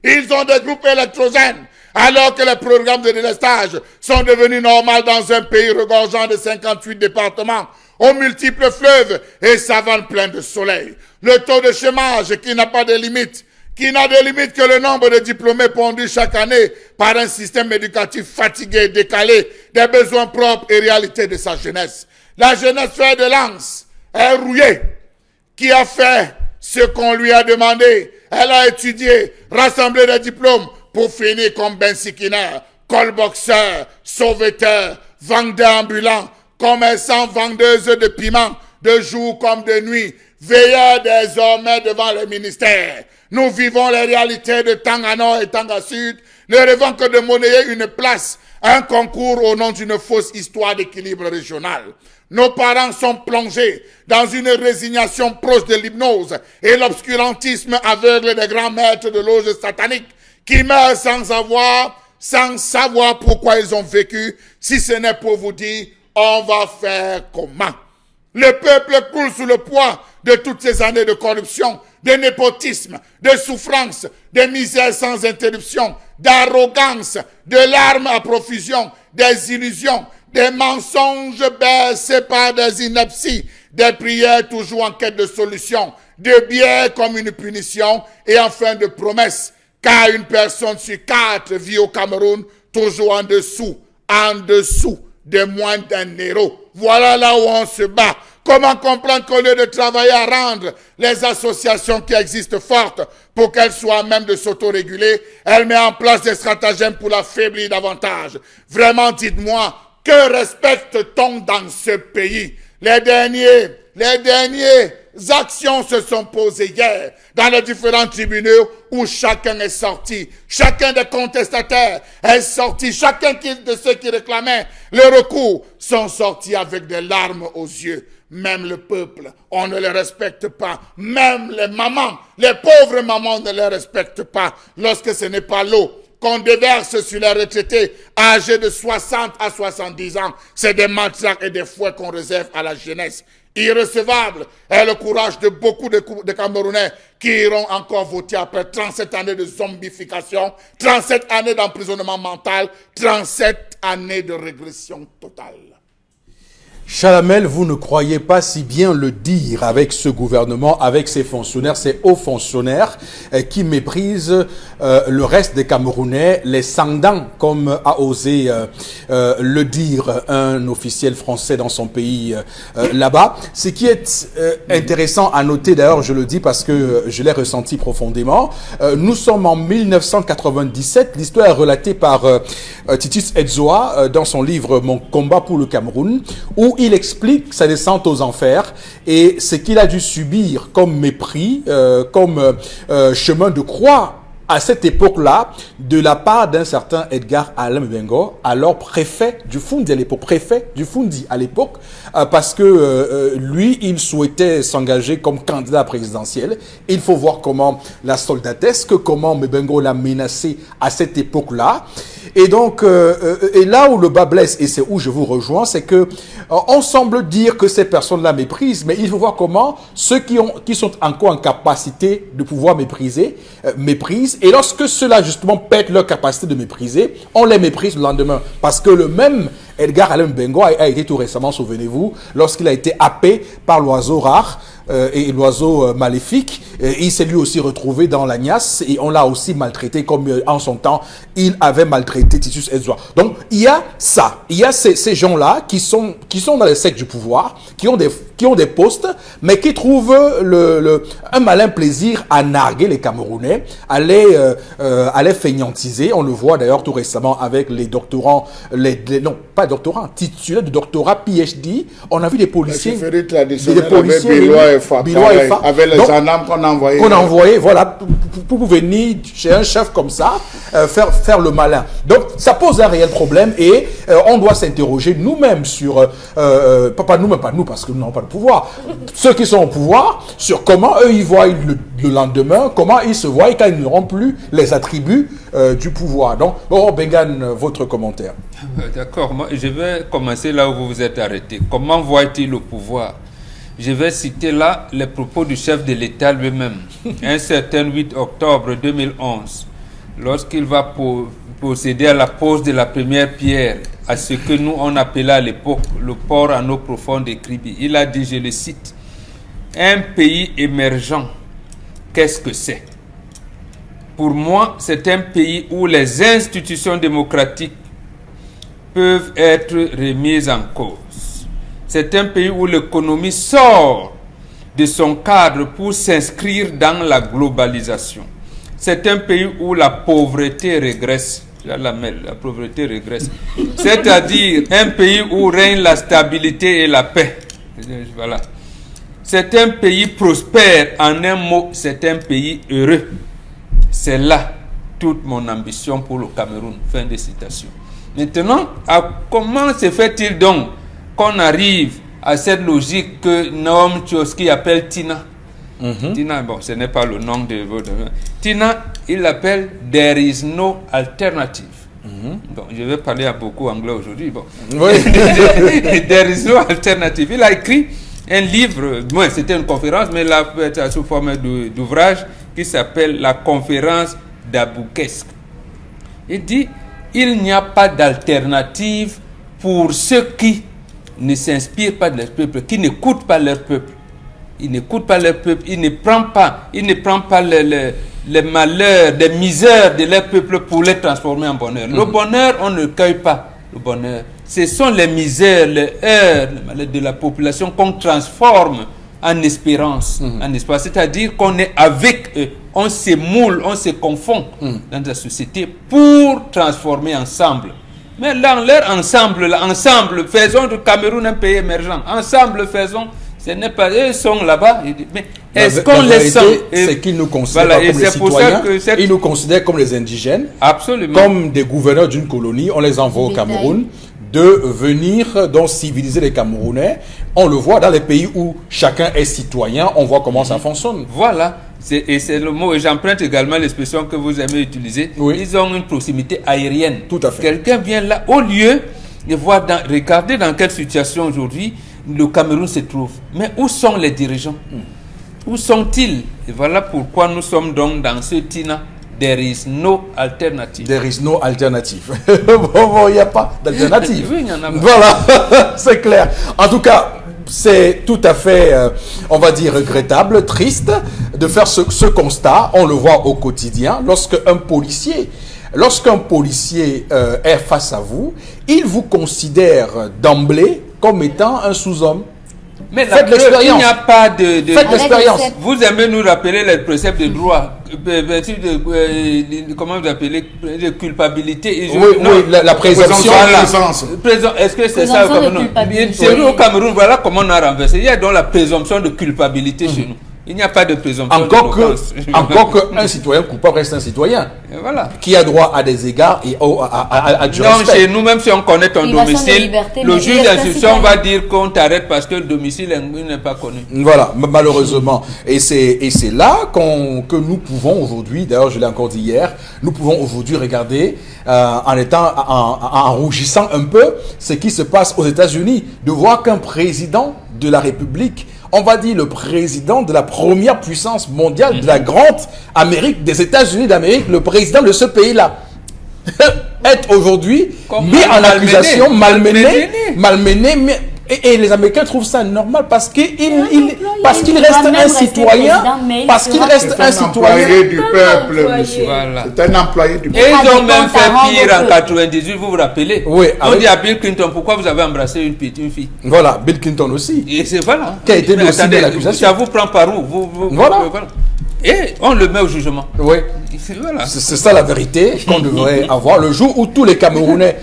Ils ont des groupes électrogènes alors que les programmes de délestage sont devenus normaux dans un pays regorgeant de 58 départements, aux multiples fleuves et savanes pleines de soleil. Le taux de chômage qui n'a pas de limite, qui n'a de limite que le nombre de diplômés pondus chaque année par un système éducatif fatigué et décalé des besoins propres et réalités de sa jeunesse. La jeunesse fer de lance est rouillée, qui a fait ce qu'on lui a demandé. Elle a étudié, rassemblé des diplômes pour finir comme bensikineur, colboxeur, sauveteur, vendeur ambulant, commerçants, vendeuses de piments, de jour comme de nuit, veilleurs désormais devant les ministères. Nous vivons les réalités de Tanga Nord et Tanga Sud, ne rêvant que de monnayer une place, un concours au nom d'une fausse histoire d'équilibre régional. Nos parents sont plongés dans une résignation proche de l'hypnose et l'obscurantisme aveugle des grands maîtres de loges sataniques qui meurent sans savoir pourquoi ils ont vécu, si ce n'est pour vous dire on va faire comment. Le peuple coule sous le poids de toutes ces années de corruption, de népotisme, de souffrance, de misère sans interruption, d'arrogance, de larmes à profusion, des illusions, des mensonges bercés par des inepties, des prières toujours en quête de solution, de biais comme une punition et enfin de promesses, car une personne sur 4 vit au Cameroun toujours en dessous de moins d'un euro. Voilà là où on se bat. Comment comprendre qu'au lieu de travailler à rendre les associations qui existent fortes pour qu'elles soient à même de s'autoréguler, elle met en place des stratagèmes pour l'affaiblir davantage. Vraiment, dites-moi, que respecte-t-on dans ce pays? Les dernières actions se sont posées hier dans les différents tribunaux où chacun est sorti. Chacun des contestataires est sorti. Chacun de ceux qui réclamaient le recours sont sortis avec des larmes aux yeux. même le peuple, on ne les respecte pas. Même les mamans, les pauvres mamans ne les respectent pas lorsque ce n'est pas l'eau qu'on déverse sur les retraités âgés de 60 à 70 ans. C'est des matraques et des fouets qu'on réserve à la jeunesse. Irrecevable est le courage de beaucoup de Camerounais qui iront encore voter après 37 années de zombification, 37 années d'emprisonnement mental, 37 années de régression totale. Chalamel, vous ne croyez pas si bien le dire avec ce gouvernement, avec ces fonctionnaires, ces hauts fonctionnaires qui méprisent le reste des Camerounais, les Sangdans, comme a osé le dire un officiel français dans son pays là-bas. Ce qui est intéressant à noter, d'ailleurs, je le dis parce que je l'ai ressenti profondément, nous sommes en 1997, l'histoire est relatée par Titus Edzoa dans son livre « Mon combat pour le Cameroun », où il explique sa descente aux enfers et ce qu'il a dû subir comme mépris, comme chemin de croix à cette époque-là, de la part d'un certain Edgar Alain Bengo, alors préfet du Fundi à l'époque, parce que lui, il souhaitait s'engager comme candidat présidentiel. Il faut voir comment la soldatesque, comment Mbengo l'a menacé à cette époque-là. Et donc, et là où le bas blesse, et c'est où je vous rejoins, c'est que on semble dire que ces personnes-là méprisent, mais il faut voir comment ceux qui sont encore en capacité de pouvoir mépriser, méprisent. Et lorsque ceux-là, justement, pètent leur capacité de mépriser, on les méprise le lendemain. Parce que le même Edgar Alain Bengo a été tout récemment, souvenez-vous, lorsqu'il a été happé par l'oiseau rare et l'oiseau maléfique, il s'est lui aussi retrouvé dans l'agnace et on l'a aussi maltraité comme en son temps, il avait maltraité Titus Edzoa. Donc, il y a ça. Il y a ces gens-là qui sont dans les sectes du pouvoir, qui ont des postes, mais qui trouvent un malin plaisir à narguer les Camerounais, à les feignantiser. On le voit d'ailleurs tout récemment avec les doctorants, non, pas doctorants, titulaires de doctorat PhD. On a vu des policiers. Les policiers avec les gendarmes qu'on a envoyés. Qu'on a envoyé, voilà, pour venir chez un chef comme ça, faire le malin. Donc, ça pose un réel problème et on doit s'interroger nous-mêmes sur, pas nous, parce que nous n'avons pas le pouvoir, ceux qui sont au pouvoir, sur comment eux, ils voient le lendemain, comment ils se voient quand ils n'auront plus les attributs du pouvoir. Donc, bon, Bengan, votre commentaire. D'accord, moi, je vais commencer là où vous vous êtes arrêté. Comment voit-il le pouvoir? Je vais citer là les propos du chef de l'État lui-même. Un certain 8 octobre 2011, lorsqu'il va procéder à la pose de la première pierre à ce que nous on appelait à l'époque le port en eau profonde de Kribi. Il a dit, je le cite, « Un pays émergent, qu'est-ce que c'est? Pour moi, c'est un pays où les institutions démocratiques peuvent être remises en cause. C'est un pays où l'économie sort de son cadre pour s'inscrire dans la globalisation. C'est un pays où la pauvreté régresse. La pauvreté régresse. C'est-à-dire un pays où règne la stabilité et la paix. Voilà. C'est un pays prospère. En un mot, c'est un pays heureux. C'est là toute mon ambition pour le Cameroun. Fin de citation. Maintenant, comment se fait-il donc qu'on arrive à cette logique que Noam Chomsky appelle Tina? Tina, bon, ce n'est pas le nom de votre... Tina, il l'appelle « There is no alternative ». Bon, je vais parler à beaucoup anglais aujourd'hui. Bon. Oui. There is no alternative. Il a écrit un livre, bon, c'était une conférence, mais il l'a fait sous forme d'ouvrage qui s'appelle « La conférence d'Aboukesk ». Il dit « Il n'y a pas d'alternative pour ceux qui ne s'inspirent pas de leur peuple, qui n'écoutent pas leur peuple. Ils n'écoutent pas leur peuple, ils ne prennent pas les malheurs, les misères de leur peuple pour les transformer en bonheur. Le bonheur, on ne cueille pas le bonheur. Ce sont les misères, les heurts, les malheurs de la population qu'on transforme en espérance. En espoir. C'est-à-dire qu'on est avec eux, on se moule, on se confond dans la société pour transformer ensemble. Mais dans leur ensemble, faisons du Cameroun un pays émergent. Ensemble, faisons. Ce n'est pas eux sont là-bas. Mais est-ce qu'on les sent? C'est qu'ils nous considèrent pas comme les citoyens. Ils nous considèrent comme les indigènes. Absolument. Comme des gouverneurs d'une colonie. On les envoie au Cameroun. de venir donc civiliser les Camerounais. On le voit dans les pays où chacun est citoyen, on voit comment ça fonctionne. Voilà. Et c'est le mot, et j'emprunte également l'expression que vous aimez utiliser. Oui. Ils ont une proximité aérienne. Tout à fait. Quelqu'un vient là, au lieu de voir, regarder dans quelle situation aujourd'hui le Cameroun se trouve. Mais où sont les dirigeants? Où sont-ils? Et voilà pourquoi nous sommes donc dans ce TINA. There is no alternative. There is no alternative. Bon, il n'y a pas d'alternative. Oui, il y en a pas. Voilà, c'est clair. En tout cas, c'est tout à fait, on va dire, regrettable, triste de faire ce constat. On le voit au quotidien. Lorsqu'un policier est face à vous, il vous considère d'emblée comme étant un sous-homme. Mais la Faites preuve, il l'expérience. n'y a pas de Faites l'expérience. Vous aimez nous rappeler les préceptes de droit, comment vous appelez, de culpabilité. Oui, la présomption. Est-ce que c'est ça au Cameroun? Chez nous au Cameroun, voilà comment on a renversé. Il y a donc la présomption de culpabilité chez nous. Il n'y a pas de présomption Encore qu'un citoyen coupable reste un citoyen. Et voilà. Qui a droit à des égards et à du respect. Non, chez nous, même si on connaît ton domicile, le juge d'instruction va dire qu'on t'arrête parce que le domicile n'est pas connu. Voilà, malheureusement. Et c'est là que nous pouvons aujourd'hui, d'ailleurs je l'ai encore dit hier, nous pouvons aujourd'hui regarder en rougissant un peu ce qui se passe aux États-Unis, de voir qu'un président de la République, on va dire le président de la première puissance mondiale, de la grande Amérique, des États-Unis d'Amérique, le président de ce pays-là, est aujourd'hui mis en accusation, malmené, et les Américains trouvent ça normal parce qu'il reste un citoyen, du peuple, monsieur. Voilà. C'est un employé du peuple. Et ils ont même fait pire en 98, vous vous rappelez? Oui. On dit à Bill Clinton, pourquoi vous avez embrassé une fille? Voilà, Bill Clinton aussi. Et c'est voilà. Qui a été mis aussi de l'accusation. Ça vous prend par où? Voilà. Et on le met au jugement. Oui. Voilà. C'est ça la vérité qu'on devrait avoir. Le jour où tous les Camerounais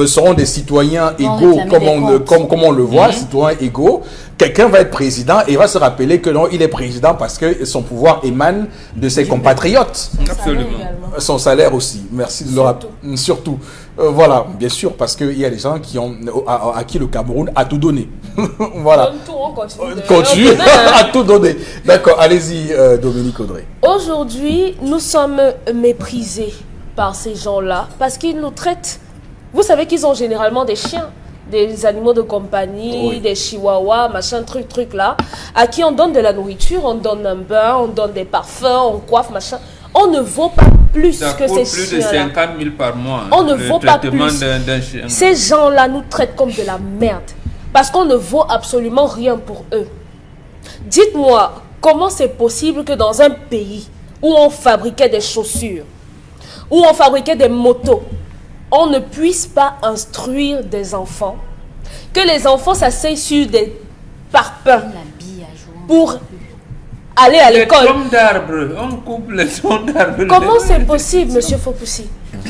seront des citoyens égaux, comme on le voit, citoyens égaux, quelqu'un va être président et va se rappeler que non, il est président parce que son pouvoir émane de ses compatriotes. Absolument. Son salaire aussi. Merci de le rappeler. Surtout. Voilà, bien sûr, parce qu'il y a des gens à qui le Cameroun a tout donné. Voilà. Continue à tout donner. D'accord, allez-y, Dominique Audrey. Aujourd'hui, nous sommes méprisés par ces gens-là parce qu'ils nous traitent. Vous savez qu'ils ont généralement des chiens, des animaux de compagnie, oui, des chihuahuas, machin, truc là, à qui on donne de la nourriture, on donne un bain, on donne des parfums, on coiffe, machin. On ne vaut pas plus que ces chiens-là. Ça coûte plus de 50 000 par mois. On ne vaut pas plus. D'un chien. Ces gens-là nous traitent comme de la merde. Parce qu'on ne vaut absolument rien pour eux. Dites-moi, comment c'est possible que dans un pays où on fabriquait des chaussures, où on fabriquait des motos, on ne puisse pas instruire des enfants, que les enfants s'asseyent sur des parpaings pour aller à l'école. On coupe les troncs d'arbres. Comment c'est possible, monsieur Fopoussi?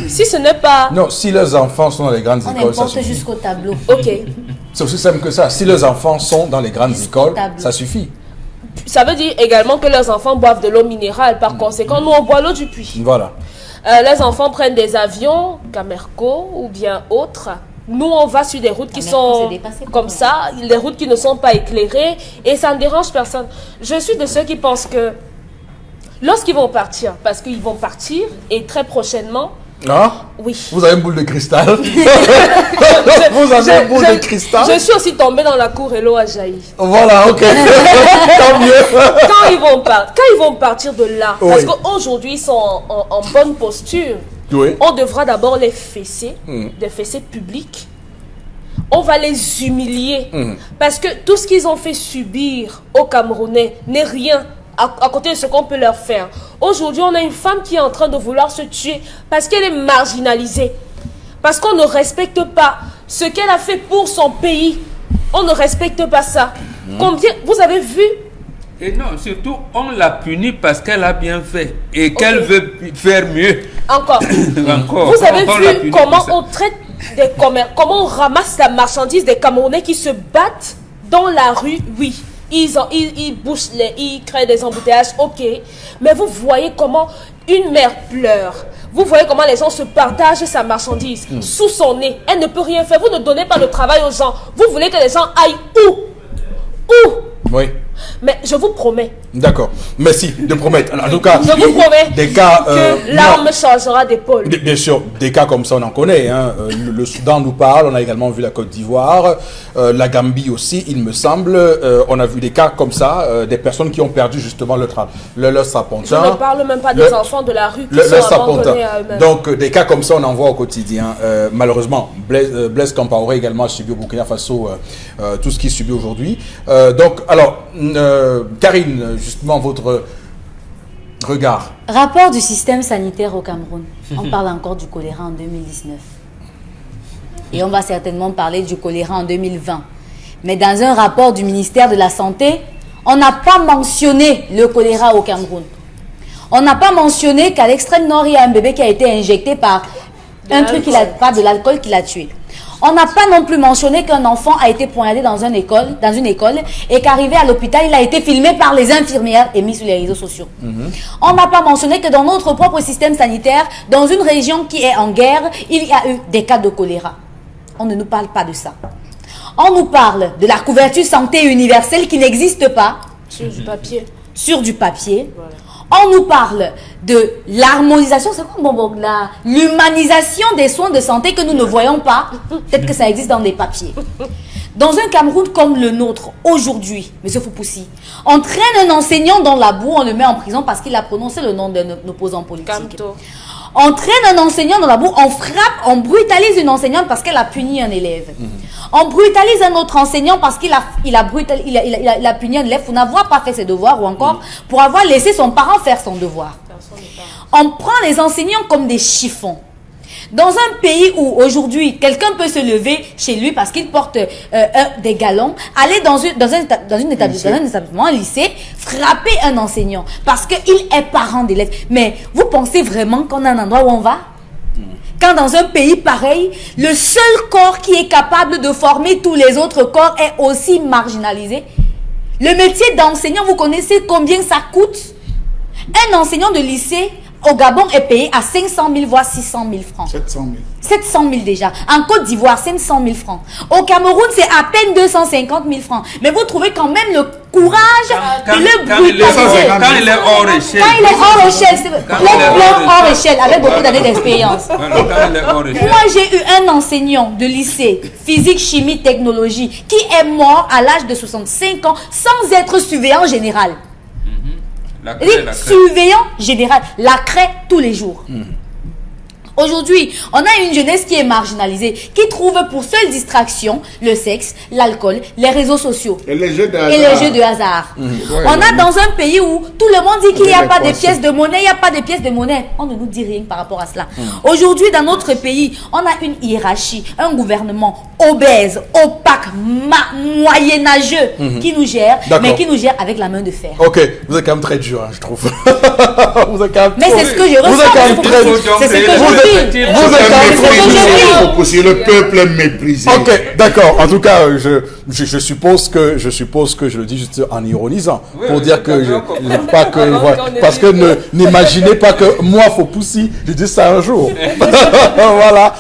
Si ce n'est pas... Non, si leurs enfants sont dans les grandes écoles, ça suffit. Jusqu'au tableau. Ok. C'est aussi simple que ça. Si leurs enfants sont dans les grandes écoles, ça suffit. Ça veut dire également que leurs enfants boivent de l'eau minérale. Par conséquent, nous, on boit l'eau du puits. Voilà. Les enfants prennent des avions, Camerco ou bien autres. Nous, on va sur des routes qui sont comme ça, des routes qui ne sont pas éclairées et ça ne dérange personne. Je suis de ceux qui pensent que lorsqu'ils vont partir, parce qu'ils vont partir et très prochainement... Ah, oui. Vous avez une boule de cristal. Vous avez une boule de cristal. Je suis aussi tombée dans la cour et l'eau a jailli. Voilà, ok. Tant mieux. Quand ils vont partir de là, oui, parce qu'aujourd'hui ils sont en bonne posture, oui, on devra d'abord les fesser, des fessées publiques. On va les humilier. Parce que tout ce qu'ils ont fait subir aux Camerounais n'est rien à côté de ce qu'on peut leur faire. Aujourd'hui, on a une femme qui est en train de vouloir se tuer parce qu'elle est marginalisée. Parce qu'on ne respecte pas ce qu'elle a fait pour son pays. On ne respecte pas ça. Combien, vous avez vu? Et non, surtout, on l'a punie parce qu'elle a bien fait et qu'elle veut faire mieux. Encore. Vous avez vu comment on traite des commerces, comment on ramasse la marchandise des Camerounais qui se battent dans la rue? Oui. Ils bouchent ils créent des embouteillages, ok. Mais vous voyez comment une mère pleure. Vous voyez comment les gens se partagent sa marchandise sous son nez. Elle ne peut rien faire. Vous ne donnez pas le travail aux gens. Vous voulez que les gens aillent où? Où? Oui. Mais je vous promets. D'accord. Merci de promettre. En tout cas, Je vous promets des cas, que l'arme changera d'épaule. Bien sûr, des cas comme ça, on en connaît. Hein. Le Soudan nous parle, on a également vu la Côte d'Ivoire, la Gambie aussi, il me semble. On a vu des cas comme ça, des personnes qui ont perdu justement leur strapontin. Je ne parle même pas des enfants de la rue qui sont abandonnés à eux-mêmes. Donc, des cas comme ça, on en voit au quotidien. Malheureusement, Blaise Compaoré également a subi au Burkina Faso tout ce qu'il subit aujourd'hui. Donc, alors, Karine, justement, votre regard. Rapport du système sanitaire au Cameroun. On parle encore du choléra en 2019. Et on va certainement parler du choléra en 2020. Mais dans un rapport du ministère de la Santé, on n'a pas mentionné le choléra au Cameroun. On n'a pas mentionné qu'à l'extrême nord, il y a un bébé qui a été injecté par par de l'alcool qui l'a tué. On n'a pas non plus mentionné qu'un enfant a été poignardé dans une école et qu'arrivé à l'hôpital, il a été filmé par les infirmières et mis sur les réseaux sociaux. On n'a pas mentionné que dans notre propre système sanitaire, dans une région qui est en guerre, il y a eu des cas de choléra. On ne nous parle pas de ça. On nous parle de la couverture santé universelle qui n'existe pas. Sur du papier. Sur du papier. Voilà. On nous parle de l'harmonisation, c'est quoi l'humanisation des soins de santé que nous ne voyons pas. Peut-être que ça existe dans des papiers. Dans un Cameroun comme le nôtre, aujourd'hui, M. Foupoussi, on traîne un enseignant dans la boue, on le met en prison parce qu'il a prononcé le nom d'un opposant politique. Camto. On traîne un enseignant dans la boue, on frappe, on brutalise une enseignante parce qu'elle a puni un élève. On brutalise un autre enseignant parce qu'il a puni un élève pour n'avoir pas fait ses devoirs ou encore pour avoir laissé son parent faire son devoir. On prend les enseignants comme des chiffons. Dans un pays où aujourd'hui quelqu'un peut se lever chez lui parce qu'il porte des galons, aller dans un établissement, un lycée, frapper un enseignant parce qu'il est parent d'élève. Mais vous pensez vraiment qu'on a un endroit où on va? Quand dans un pays pareil, le seul corps qui est capable de former tous les autres corps est aussi marginalisé. Le métier d'enseignant, vous connaissez combien ça coûte? Un enseignant de lycée au Gabon est payé à 500 000 voire 600 000 francs. 700 000. 700 000 déjà. En Côte d'Ivoire, 500 000 francs. Au Cameroun, c'est à peine 250 000 francs. Mais vous trouvez quand même le courage de le brutaliser. Quand il est hors échelle. Quand il est hors échelle, c'est plein hors échelle, avec beaucoup d'années d'expérience. Moi, j'ai eu un enseignant de lycée, physique, chimie, technologie, qui est mort à l'âge de 65 ans sans être surveillant général. Surveillant général, la craie tous les jours. Aujourd'hui, on a une jeunesse qui est marginalisée, qui trouve pour seule distraction le sexe, l'alcool, les réseaux sociaux et les jeux de hasard. On a dans un pays où tout le monde dit qu'il n'y a pas de pièces de monnaie, il n'y a pas de pièces de monnaie. On ne nous dit rien par rapport à cela. Aujourd'hui, dans notre pays, on a une hiérarchie, un gouvernement obèse, opaque, moyenâgeux qui nous gère, mais qui nous gère avec la main de fer. Ok, vous êtes quand même très dur, hein, je trouve. Vous êtes quand même mais c'est ce que je ressens. C'est ce que je vis. Le peuple est méprisé. Ok, d'accord. En tout cas, je suppose que je le dis juste en ironisant pour dire que pas que voilà, parce que n'imaginez pas que moi Foupoussi, je dis ça un jour. Voilà.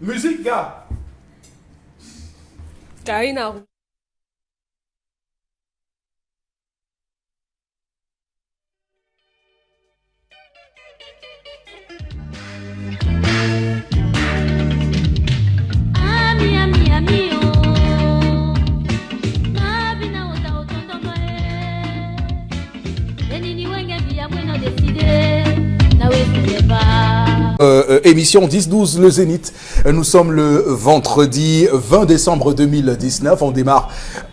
Musique, gars. Karina. Émission 10-12, le Zénith. Nous sommes le vendredi 20 décembre 2019. On démarre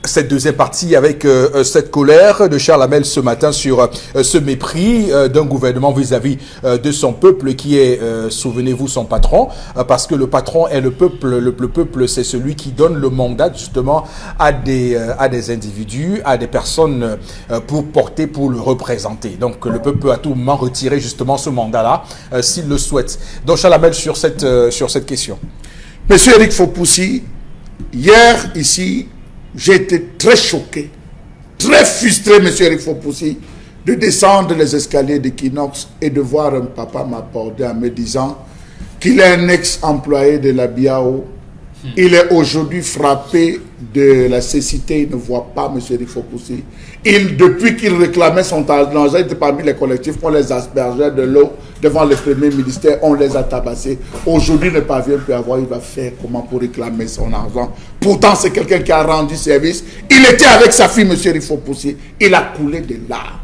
cette deuxième partie avec cette colère de Charles Hamel ce matin sur ce mépris d'un gouvernement vis-à-vis de son peuple qui est, souvenez-vous, son patron, parce que le patron est le peuple. Le peuple, c'est celui qui donne le mandat justement à des individus, à des personnes pour porter, pour le représenter. Donc le peuple peut à tout moment retirer justement ce mandat-là s'il le souhaite. Donc Charles Hamel sur cette question. Monsieur Eric Fopoussi, hier ici, j'ai été très choqué, très frustré, monsieur Eric Fopoussi, de descendre les escaliers d'Equinox et de voir un papa m'aborder en me disant qu'il est un ex-employé de la BIAO. Il est aujourd'hui frappé de la cécité, il ne voit pas monsieur Eric Fopoussi. Depuis qu'il réclamait son argent, il était parmi les collectifs, on les aspergeait de l'eau devant le premier ministère, on les a tabassés. Aujourd'hui, il ne parvient plus à voir, il va faire comment pour réclamer son argent. Pourtant, c'est quelqu'un qui a rendu service. Il était avec sa fille, monsieur Eric Fopoussi. Il a coulé de larmes.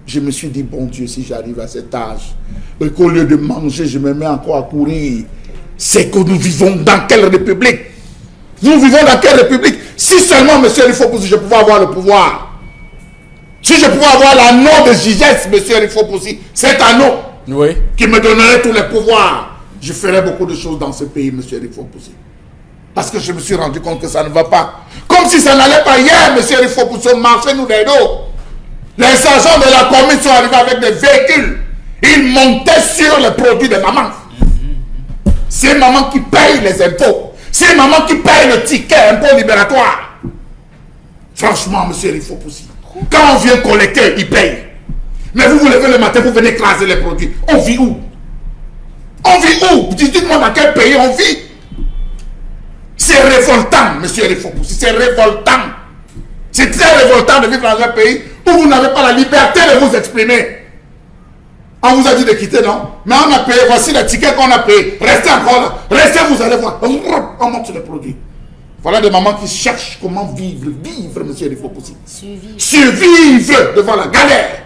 Je me suis dit, bon Dieu, si j'arrive à cet âge, et qu'au lieu de manger, je me mets encore à courir, c'est que nous vivons dans quelle république? Nous vivons dans quelle république? Si seulement, monsieur Eric Fopoussi, je pouvais avoir le pouvoir. Si je pouvais avoir l'anneau de Gigès, monsieur Eric Fopoussi, cet anneau qui me donnerait tous les pouvoirs, je ferais beaucoup de choses dans ce pays, monsieur Eric Fopoussi. Parce que je me suis rendu compte que ça ne va pas. Comme si ça n'allait pas hier, monsieur Eric Fopoussi, on marchait nous les dos. Les agents de la commune sont arrivés avec des véhicules. Ils montaient sur les produits des mamans. C'est maman qui paye les impôts. C'est maman qui paye le ticket impôt libératoire. Franchement, monsieur Eric Fopoussi, quand on vient collecter, il paye. Mais vous vous levez le matin, vous venez écraser les produits. On vit où? On vit où? Dites-moi dans quel pays on vit. C'est révoltant, monsieur Eric Fopoussi, c'est révoltant. C'est très révoltant de vivre dans un pays où vous n'avez pas la liberté de vous exprimer. On vous a dit de quitter, non? Mais on a payé, voici les tickets qu'on a payés. Restez encore là. Restez, vous allez voir. On monte sur les produits. Voilà des mamans qui cherchent comment vivre, monsieur Eric Fopoussi. Survivre devant la galère.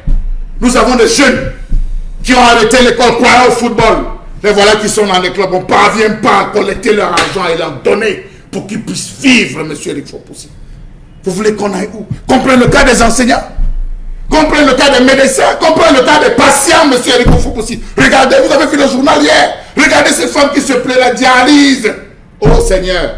Nous avons des jeunes qui ont arrêté l'école croyant au football. Les voilà qui sont dans les clubs. On ne parvient pas à collecter leur argent et leur donner pour qu'ils puissent vivre, monsieur Eric Fopoussi. Vous voulez qu'on aille où? Comprenez le cas des enseignants? Comprenez le cas des médecins? Comprenez le cas des patients, monsieur Eric Fopoussi? Regardez, vous avez vu le journal hier. Regardez ces femmes qui se plaît la dialyse. Oh Seigneur.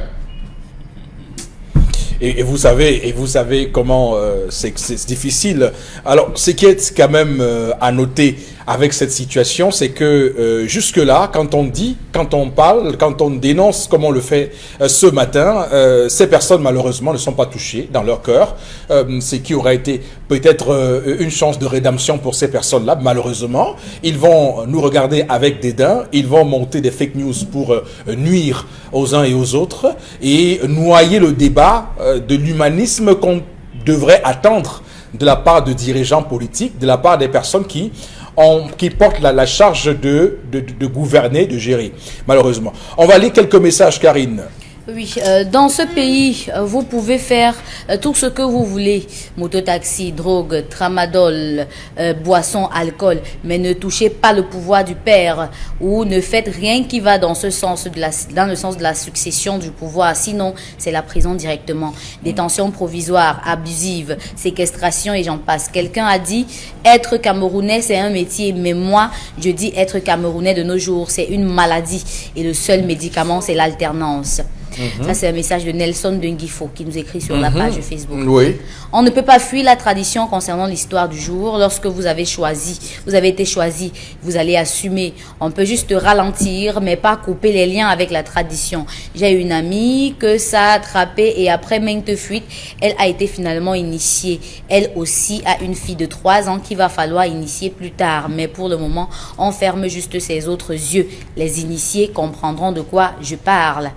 Et vous savez comment c'est difficile. Alors, ce qui est quand même à noter avec cette situation, c'est que jusque-là, quand on dit, quand on parle, quand on dénonce comme on le fait ce matin, ces personnes malheureusement ne sont pas touchées dans leur cœur. Ce qui aurait été peut-être une chance de rédemption pour ces personnes-là. Malheureusement, ils vont nous regarder avec dédain, ils vont monter des fake news pour nuire aux uns et aux autres et noyer le débat de l'humanisme qu'on devrait attendre de la part de dirigeants politiques, de la part des personnes qui portent la charge de gouverner, de gérer, malheureusement. On va lire quelques messages, Karine. Oui, dans ce pays, vous pouvez faire tout ce que vous voulez. Mototaxi, drogue, tramadol, boisson, alcool. Mais ne touchez pas le pouvoir du père ou ne faites rien qui va dans ce sens dans le sens de la succession du pouvoir. Sinon, c'est la prison directement. Détention provisoire, abusive, séquestration et j'en passe. Quelqu'un a dit, être Camerounais, c'est un métier. Mais moi, je dis être Camerounais de nos jours, c'est une maladie. Et le seul médicament, c'est l'alternance. Ça, c'est un message de Nelson Dengifo qui nous écrit sur la page Facebook. Oui. On ne peut pas fuir la tradition concernant l'histoire du jour. Lorsque vous avez été choisi, vous allez assumer. On peut juste ralentir, mais pas couper les liens avec la tradition. J'ai une amie que ça a attrapé et après maintes fuites, elle a été finalement initiée. Elle aussi a une fille de 3 ans qu'il va falloir initier plus tard. Mais pour le moment, on ferme juste ses autres yeux. Les initiés comprendront de quoi je parle.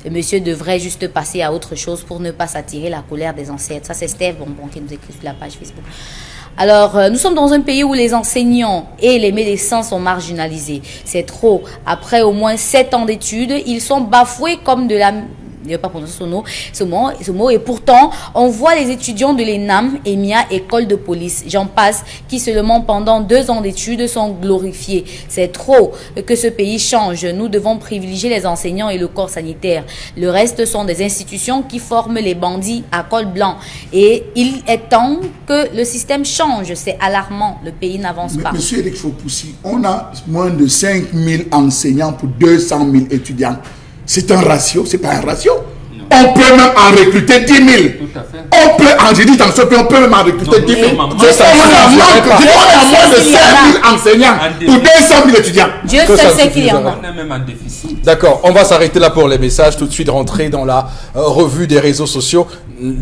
Le monsieur devrait juste passer à autre chose pour ne pas s'attirer la colère des ancêtres. Ça, c'est Steve Bonbon qui nous écrit sur la page Facebook. Alors, nous sommes dans un pays où les enseignants et les médecins sont marginalisés. C'est trop. Après au moins 7 ans d'études, ils sont bafoués comme de la ne vais pas prononcer ce mot. Et pourtant, on voit les étudiants de l'ENAM, EMIA, école de police, j'en passe, qui seulement pendant 2 ans d'études sont glorifiés. C'est trop que ce pays change. Nous devons privilégier les enseignants et le corps sanitaire. Le reste sont des institutions qui forment les bandits à col blanc. Et il est temps que le système change. C'est alarmant. Le pays n'avance pas. Monsieur Eric Fopoussi, on a moins de 5000 enseignants pour 200 000 étudiants. C'est un ratio, c'est pas un ratio. On peut même en recruter 10 000. Tout à fait. On peut, j'ai dit dans ce pays, on peut même en recruter 10 000. On a moins de 5 000 enseignants pour 200 000 étudiants. Dieu seul sait qu'il y en a. On est même en déficit. D'accord, on va s'arrêter là pour les messages, tout de suite rentrer dans la revue des réseaux sociaux.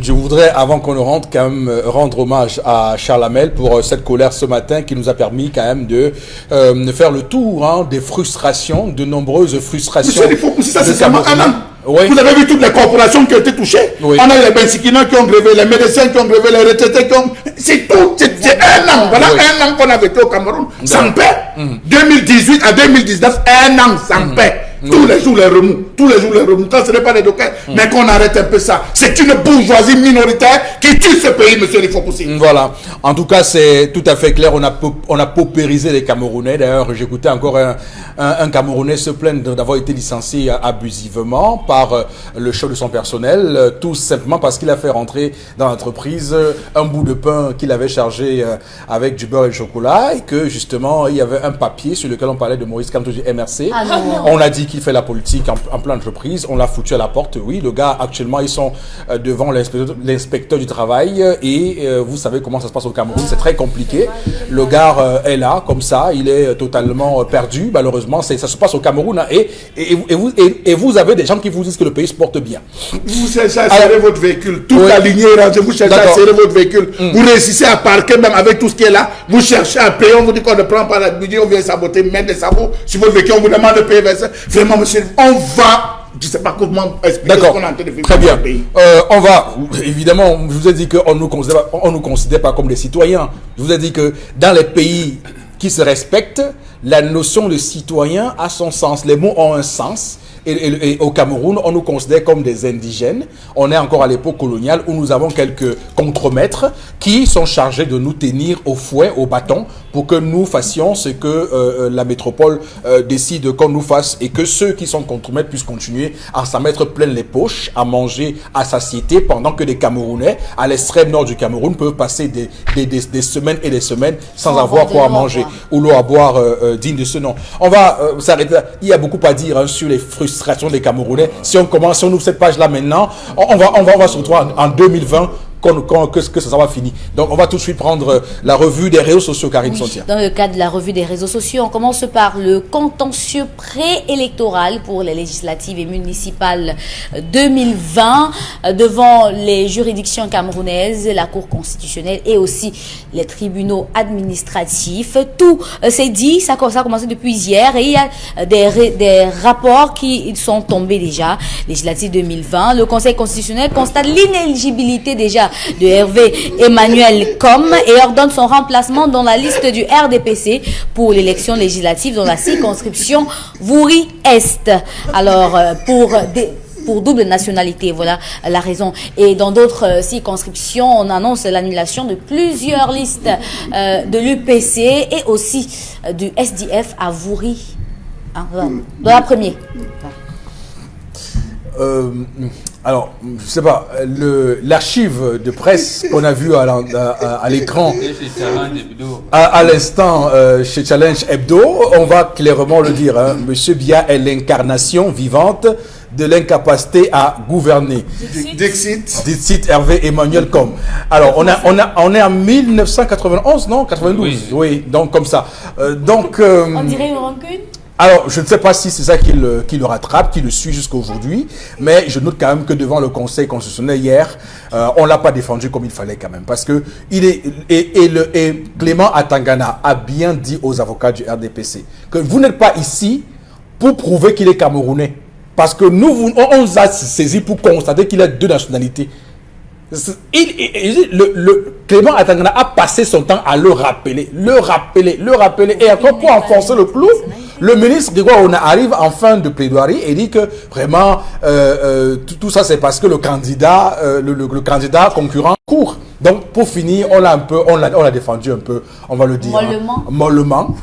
Je voudrais, avant qu'on ne rentre, quand même rendre hommage à Charles Hamel pour cette colère ce matin qui nous a permis quand même de faire le tour des frustrations, de nombreuses frustrations. Monsieur, il faut pousser ça, c'est seulement un an. Oui. Vous avez vu toutes les corporations qui ont été touchées. Oui. On a les Bensikina qui ont grévé, les médecins qui ont grévé, les retraités qui ont... C'est tout, c'est un an. Voilà un an qu'on a vécu au Cameroun, sans paix. 2018 à 2019, un an sans paix. Tous les jours les remous, quand ce n'est pas les dockers, mais qu'on arrête un peu ça. C'est une bourgeoisie minoritaire qui tue ce pays, monsieur Rifopoussi. Voilà, en tout cas c'est tout à fait clair, on a paupérisé les Camerounais. D'ailleurs j'écoutais encore un Camerounais se plaindre d'avoir été licencié abusivement par le chef de son personnel, tout simplement parce qu'il a fait rentrer dans l'entreprise un bout de pain qu'il avait chargé avec du beurre et du chocolat, et que justement il y avait un papier sur lequel on parlait de Maurice Kamto du MRC. On a dit qu'il fait la politique en plein entreprise, on l'a foutu à la porte. Oui, le gars actuellement ils sont devant l'inspecteur du travail, et vous savez comment ça se passe au Cameroun, c'est très compliqué. Le gars est là comme ça, il est totalement perdu. Malheureusement ça se passe au Cameroun, et vous avez des gens qui vous disent que le pays se porte bien. Vous cherchez à serrer votre véhicule, toute la lignée est rangée, vous cherchez à serrer votre véhicule, vous réussissez à parquer même avec tout ce qui est là, vous cherchez à payer, on vous dit qu'on ne prend pas la budget, on vient saboter, mettre des sabots sur votre véhicule, on vous demande de payer vers ça. Vraiment monsieur, on va, je ne sais pas comment expliquer ce qu'on est en train de vivre. Très bien. On va, évidemment, je vous ai dit qu'on nous considère pas comme des citoyens. Je vous ai dit que dans les pays qui se respectent, la notion de citoyen a son sens. Les mots ont un sens. Et au Cameroun, on nous considère comme des indigènes. On est encore à l'époque coloniale où nous avons quelques contremaîtres qui sont chargés de nous tenir au fouet, au bâton, pour que nous fassions ce que la métropole décide qu'on nous fasse, et que ceux qui sont contremaîtres puissent continuer à s'en mettre plein les poches, à manger à satiété, pendant que les Camerounais, à l'extrême nord du Cameroun, peuvent passer des semaines et des semaines sans avoir quoi manger ou l'eau à boire digne de ce nom. On va s'arrêter là. Il y a beaucoup à dire sur les frustrations des Camerounais. Si on commence, si on ouvre cette page-là maintenant, on va se retrouver en 2020 que ça va finir. Donc on va tout de suite prendre la revue des réseaux sociaux, Karine Sontia. Dans le cadre de la revue des réseaux sociaux, on commence par le contentieux préélectoral pour les législatives et municipales 2020 devant les juridictions camerounaises, la Cour constitutionnelle et aussi les tribunaux administratifs. Tout c'est dit, ça a commencé depuis hier, et il y a des rapports qui sont tombés déjà. Législatives 2020, le Conseil constitutionnel constate l'inéligibilité déjà de Hervé Emmanuel Com et ordonne son remplacement dans la liste du RDPC pour l'élection législative dans la circonscription Vouri-Est. Alors, pour double nationalité, voilà la raison. Et dans d'autres circonscriptions, on annonce l'annulation de plusieurs listes de l'UPC et aussi du SDF à Vouri. Hein, dans la première. Alors, je sais pas, l'archive de presse qu'on a vue à l'écran à l'instant chez Challenge Hebdo, on va clairement le dire, hein, Monsieur Biya est l'incarnation vivante de l'incapacité à gouverner. Dixit Hervé Emmanuel Com. Alors, on est en 1991, non 92. Oui, donc comme ça. On dirait une rancune. Alors, je ne sais pas si c'est ça qui le rattrape, qui le suit jusqu'à aujourd'hui, mais je note quand même que devant le Conseil constitutionnel hier, on l'a pas défendu comme il fallait quand même, parce que Clément Atangana a bien dit aux avocats du RDPC que vous n'êtes pas ici pour prouver qu'il est camerounais, parce que on nous a saisi pour constater qu'il a 2 nationalités. Clément Atangana a passé son temps à le rappeler, et encore pour enfoncer le clou, Le ministre Grégoire Ona arrive en fin de plaidoirie et dit que vraiment tout ça c'est parce que le candidat, le candidat concurrent court. Donc pour finir, on l'a défendu un peu, on va le dire mollement.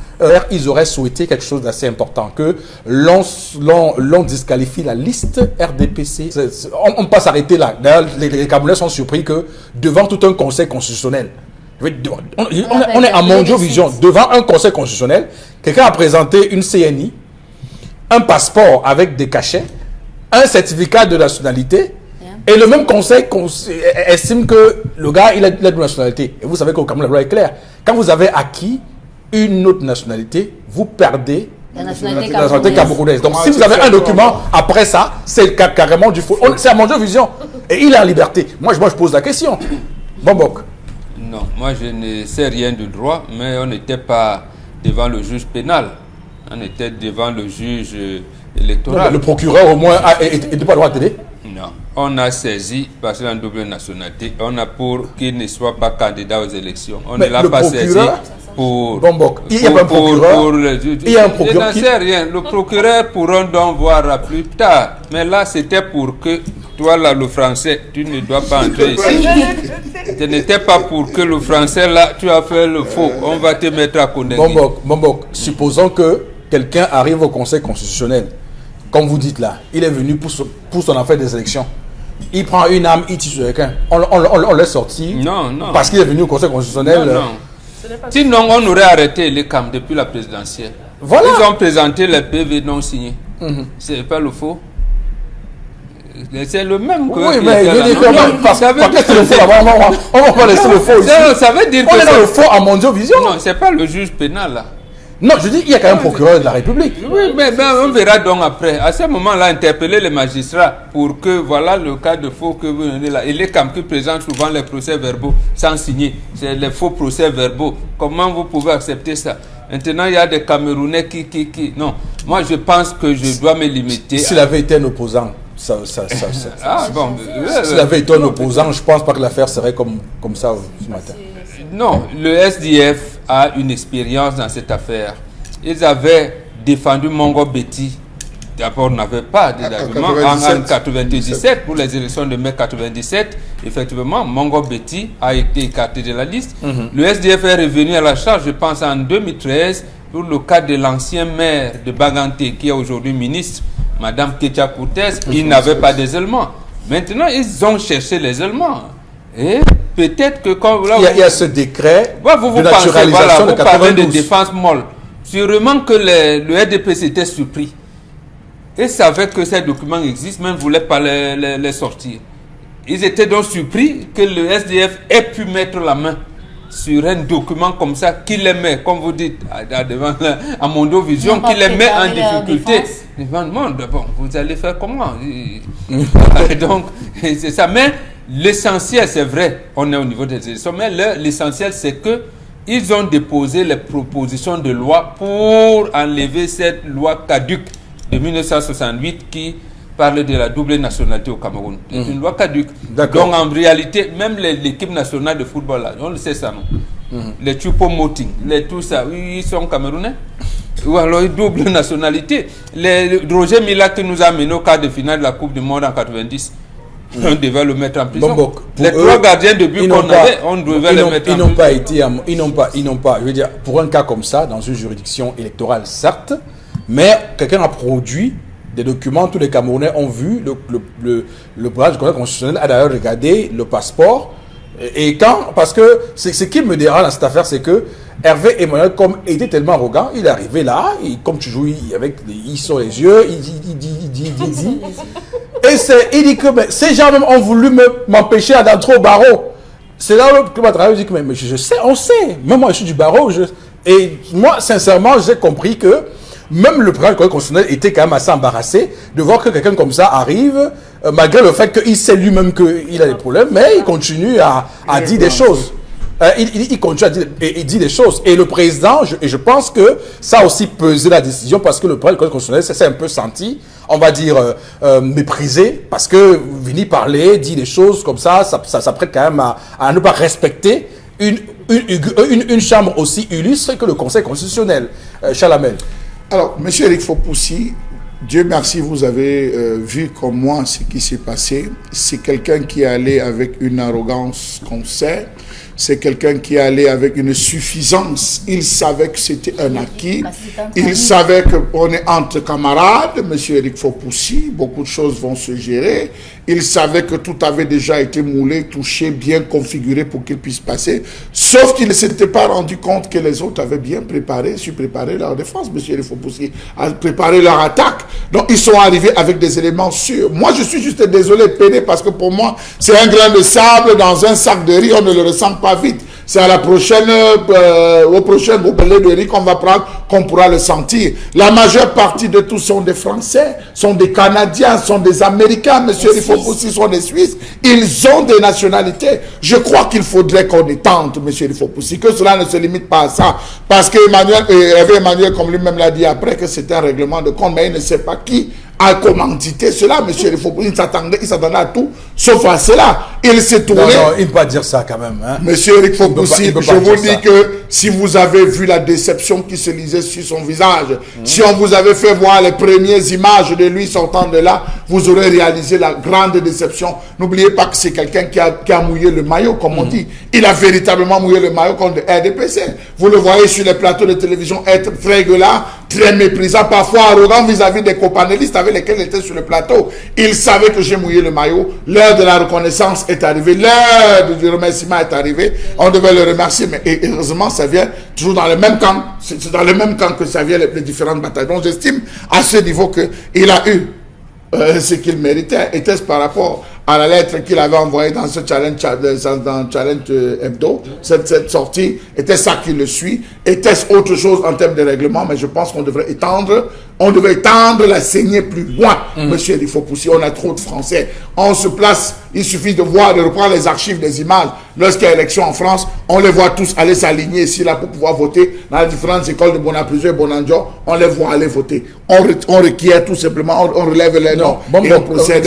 Ils auraient souhaité quelque chose d'assez important, que l'on disqualifie la liste RDPC. On ne peut pas s'arrêter là. D'ailleurs, les Camerounais sont surpris que devant tout un conseil constitutionnel, on est en Mondiovision, devant un conseil constitutionnel, quelqu'un a présenté une CNI, un passeport avec des cachets, un certificat de nationalité, et le même conseil estime que le gars, il a de nationalité. Et vous savez qu'au Cameroun, la loi est claire. Quand vous avez acquis une autre nationalité, vous perdez la nationalité camerounaise. Donc si vous avez un document après ça, c'est carrément du faux. C'est à Mondiovision. Et il est en liberté. Moi, je pose la question. Bombok. Non, moi je ne sais rien du droit, mais on n'était pas devant le juge pénal. On était devant le juge électoral. Non, le procureur au moins n'était pas le droit de t'aider. Non, on a saisi parce qu'il a une double nationalité. On a pour qu'il ne soit pas candidat aux élections. On ne l'a pas saisi pour... Il y a un procureur. Il y a un procureur. Je n'en sais rien. Le procureur pourront donc voir plus tard. Mais là, c'était pour que toi, là, le français, tu ne dois pas entrer ici. Ce n'était pas pour que le français, là, tu as fait le faux. On va te mettre à connaître. Bombok, supposons que quelqu'un arrive au Conseil constitutionnel. Comme vous dites là, il est venu pour son affaire des élections. Il prend une arme, il tire sur quelqu'un. On laisse sortir. Non. Parce qu'il est venu au Conseil constitutionnel. Non. Sinon, on aurait arrêté les CAM depuis la présidentielle. Voilà. Ils ont présenté les PV non signés. C'est pas le faux. C'est le même que... Oui, mais je dis que parce que c'est le faux là-bas. On va pas laisser le faux ici. Ça veut dire on est dans le faux à Mondiovision. Non, c'est pas le juge pénal là. Non, je dis, il y a quand même un procureur de la République. Oui, mais on verra donc après. À ce moment-là, interpeller les magistrats pour que, voilà le cas de faux que vous venez là. Et les CAM qui présentent souvent les procès-verbaux sans signer. C'est les faux procès-verbaux. Comment vous pouvez accepter ça? Maintenant, il y a des Camerounais qui... Non, moi je pense que je dois me limiter. S'il avait été un opposant, s'il avait été un opposant, je ne pense pas que l'affaire serait comme ça ce matin. Non, le SDF a une expérience dans cette affaire. Ils avaient défendu Mongo Betty. D'abord, on n'avait pas d'argument. En 1997, pour les élections de mai 97, effectivement, Mongo Betty a été écarté de la liste. Le SDF est revenu à la charge, je pense, en 2013, pour le cas de l'ancien maire de Baganté, qui est aujourd'hui ministre, Madame Ketia Koutès. Il n'avait pas d'éléments. Maintenant, ils ont cherché les éléments. Et peut-être que quand il y a ce décret vous de naturalisation de 92. Vous parlez de défense molle. Sûrement que le RDP s'était surpris et savait que ces documents existent, mais ne voulait pas les sortir. Ils étaient donc surpris que le SDF ait pu mettre la main sur un document comme ça, qu'il les met, comme vous dites, à Mondiovision, qu'il les met en difficulté. Ils vont demander, bon, vous allez faire comment? Donc, c'est ça. Mais l'essentiel, c'est vrai, on est au niveau des élections, mais l'essentiel, c'est que ils ont déposé les propositions de loi pour enlever cette loi caduque de 1968 qui parle de la double nationalité au Cameroun. C'est une loi caduque. Donc en réalité, même l'équipe nationale de football, là, on le sait ça, non? Les Choupo-Moting, tout ça, ils sont camerounais. Ou alors double nationalité. Roger Mila qui nous a amené au quart de finale de la Coupe du Monde en 90. On devait le mettre en prison. Les trois gardiens de but qu'on avait, on devait les mettre en prison. Ils n'ont pas, je veux dire, pour un cas comme ça, dans une juridiction électorale, certes, mais quelqu'un a produit des documents, tous les Camerounais ont vu, le branche du Conseil constitutionnel a d'ailleurs regardé le passeport. Et parce que ce qui me dérange dans cette affaire, c'est que Hervé Emmanuel, comme était tellement arrogant, il est arrivé là, et comme tu joues il sort les yeux, il dit. Et il dit que ces gens même ont voulu m'empêcher d'entrer au barreau. C'est là que le travail dit que mais je sais, on sait, même moi je suis du barreau. Et moi, sincèrement, j'ai compris que même le président du Conseil constitutionnel était quand même assez embarrassé de voir que quelqu'un comme ça arrive, malgré le fait qu'il sait lui-même qu'il a des problèmes, mais il continue à dire des choses. Il continue à dire des choses. Et le président, je pense que ça a aussi pesé la décision parce que le président du Conseil constitutionnel s'est un peu senti, on va dire, méprisé, parce que venir parler, dire des choses comme ça s'apprête quand même à ne pas respecter une chambre aussi illustre que le Conseil constitutionnel. Chalamel. Alors, M. Eric Fopoussi, Dieu merci, vous avez vu comme moi ce qui s'est passé. C'est quelqu'un qui est allé avec une arrogance qu'on sait. C'est quelqu'un qui est allé avec une suffisance. Il savait que c'était un acquis. Il savait qu'on est entre camarades, M. Eric Fopoussi. Beaucoup de choses vont se gérer. Il savait que tout avait déjà été moulé, touché, bien configuré pour qu'il puisse passer. Sauf qu'il ne s'était pas rendu compte que les autres avaient bien su préparer leur défense. M. Eric Fopoussi a préparé leur attaque. Donc, ils sont arrivés avec des éléments sûrs. Moi, je suis juste désolé, peiné, parce que pour moi, c'est un grain de sable dans un sac de riz. On ne le ressent pas vite. C'est à la prochaine, au prochain gobelet de riz qu'on va prendre qu'on pourra le sentir. La majeure partie de tous sont des Français, sont des Canadiens, sont des Américains, monsieur Eric Fopoussi, sont des Suisses. Ils ont des nationalités. Je crois qu'il faudrait qu'on étende, monsieur Eric Fopoussi, que cela ne se limite pas à ça. Parce que Emmanuel, comme lui-même l'a dit après, que c'est un règlement de compte, mais il ne sait pas qui a commandité cela, monsieur Eric Fopoussi. Il s'attendait à tout, sauf à cela. Il s'est tourné. Non, il ne peut pas dire ça quand même. Hein. Monsieur Eric Fopoussi, je vous dis que si vous avez vu la déception qui se lisait sur son visage, si on vous avait fait voir les premières images de lui sortant de là, vous aurez réalisé la grande déception. N'oubliez pas que c'est quelqu'un qui a mouillé le maillot, comme on dit. Il a véritablement mouillé le maillot contre le RDPC. Vous le voyez sur les plateaux de télévision être très gueulard, très méprisant, parfois arrogant vis-à-vis des copanélistes avec lesquels il était sur le plateau. Il savait que j'ai mouillé le maillot. L'heure de la reconnaissance est arrivée. L'heure du remerciement est arrivée. On devait le remercier, mais heureusement, ça vient toujours dans le même camp. C'est dans le même camp que ça vient les différentes batailles. Donc j'estime à ce niveau qu'il a eu ce qu'il méritait. Était-ce par rapport à la lettre qu'il avait envoyée dans ce challenge hebdo, cette sortie, était-ce ça qui le suit? Était-ce autre chose en termes de règlement? Mais je pense qu'on devrait étendre la saignée plus loin, monsieur Eric Fopoussi. On a trop de Français. On se place, il suffit de reprendre les archives des images. Lorsqu'il y a élection en France, on les voit tous aller s'aligner ici, là, pour pouvoir voter dans les différentes écoles de Bonaprise et Bonanjo. On les voit aller voter. On requiert tout simplement, on relève les noms et on procède.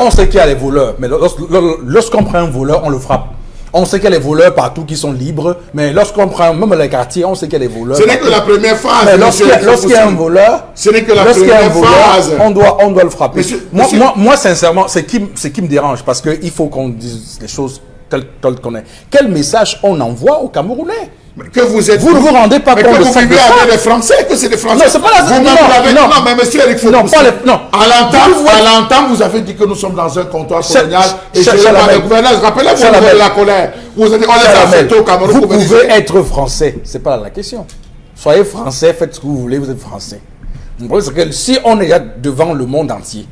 On sait qu'il y a les voleurs, mais lorsqu'on prend un voleur, on le frappe. On sait qu'il y a les voleurs partout qui sont libres, mais lorsqu'on prend même les quartiers, on sait qu'il y a des voleurs. Ce n'est que la première phase. Mais lorsqu'il y a un voleur, ce n'est que la première phase. On doit le frapper. Moi, sincèrement, c'est qui me dérange, parce qu'il faut qu'on dise les choses telles qu'on est. Quel message on envoie aux Camerounais? Que vous êtes. Vous ne vous rendez pas compte de ça. Que vous vivez avec les Français, que c'est des Français. Non, c'est pas la non, mais monsieur Eric Fopoussi. Non. À l'entente, vous avez dit que nous sommes dans un comptoir colonial. Et je pas le gouverneur. Rappelez-vous de la colère. Vous avez dit, on les a affectés au Cameroun. Vous pouvez être français. C'est pas la question. Soyez français, faites ce que vous voulez, vous êtes français. Le problème, c'est que si on est là devant le monde entier,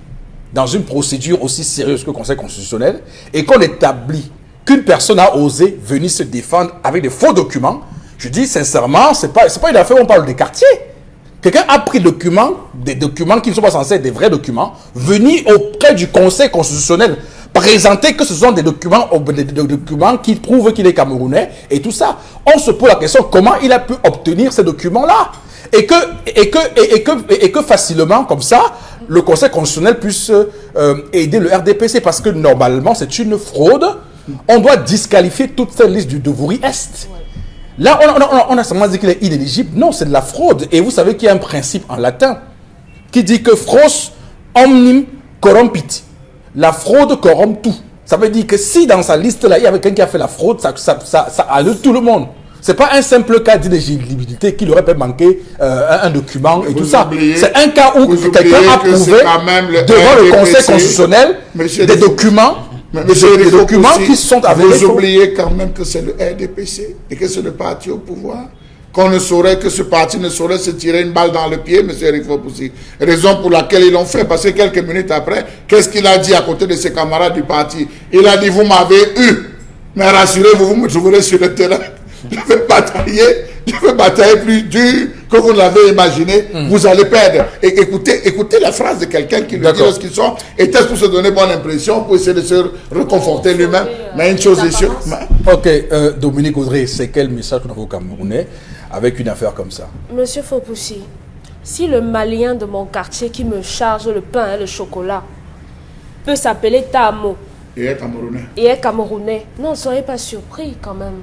dans une procédure aussi sérieuse que le Conseil constitutionnel, et qu'on établit qu'une personne a osé venir se défendre avec des faux documents, je dis sincèrement, c'est pas une affaire où on parle des quartiers. Quelqu'un a pris des documents qui ne sont pas censés être des vrais documents, venir auprès du Conseil constitutionnel, présenter que ce sont des documents qui prouvent qu'il est camerounais et tout ça. On se pose la question comment il a pu obtenir ces documents-là et que facilement, comme ça, le Conseil constitutionnel puisse aider le RDPC, parce que normalement, c'est une fraude. On doit disqualifier toute cette liste du Devouri-Est. Là, on a seulement dit qu'il est inéligible. Non, c'est de la fraude. Et vous savez qu'il y a un principe en latin qui dit que fros omnim corrompit. La fraude corrompt tout. Ça veut dire que si dans sa liste-là, il y avait quelqu'un qui a fait la fraude, ça alerte tout le monde. Ce n'est pas un simple cas d'inéligibilité qu'il aurait pu manquer un document et tout ça. C'est un cas où quelqu'un a prouvé devant le Conseil constitutionnel des documents. Des documents qui sont avérés. Vous oubliez quand même que c'est le RDPC et que c'est le parti au pouvoir. Que ce parti ne saurait se tirer une balle dans le pied, M. Eric Fopoussi. Raison pour laquelle ils l'ont fait, parce que quelques minutes après, qu'est-ce qu'il a dit à côté de ses camarades du parti? Il a dit, vous m'avez eu, mais rassurez-vous, vous me trouverez sur le terrain. Je vais batailler plus dur que vous ne l'avez imaginé. Vous allez perdre. Et écoutez la phrase de quelqu'un qui le dit lorsqu'ils sont. Était-ce pour se donner bonne impression, pour essayer de se reconforter lui-même? Mais une chose est sûre. Ok, Dominique Audrey, c'est quel message qu'on a au Camerounais avec une affaire comme ça? Monsieur Fopoussi, si le malien de mon quartier qui me charge le pain et le chocolat peut s'appeler Tamo et est camerounais, non, ne soyez pas surpris quand même.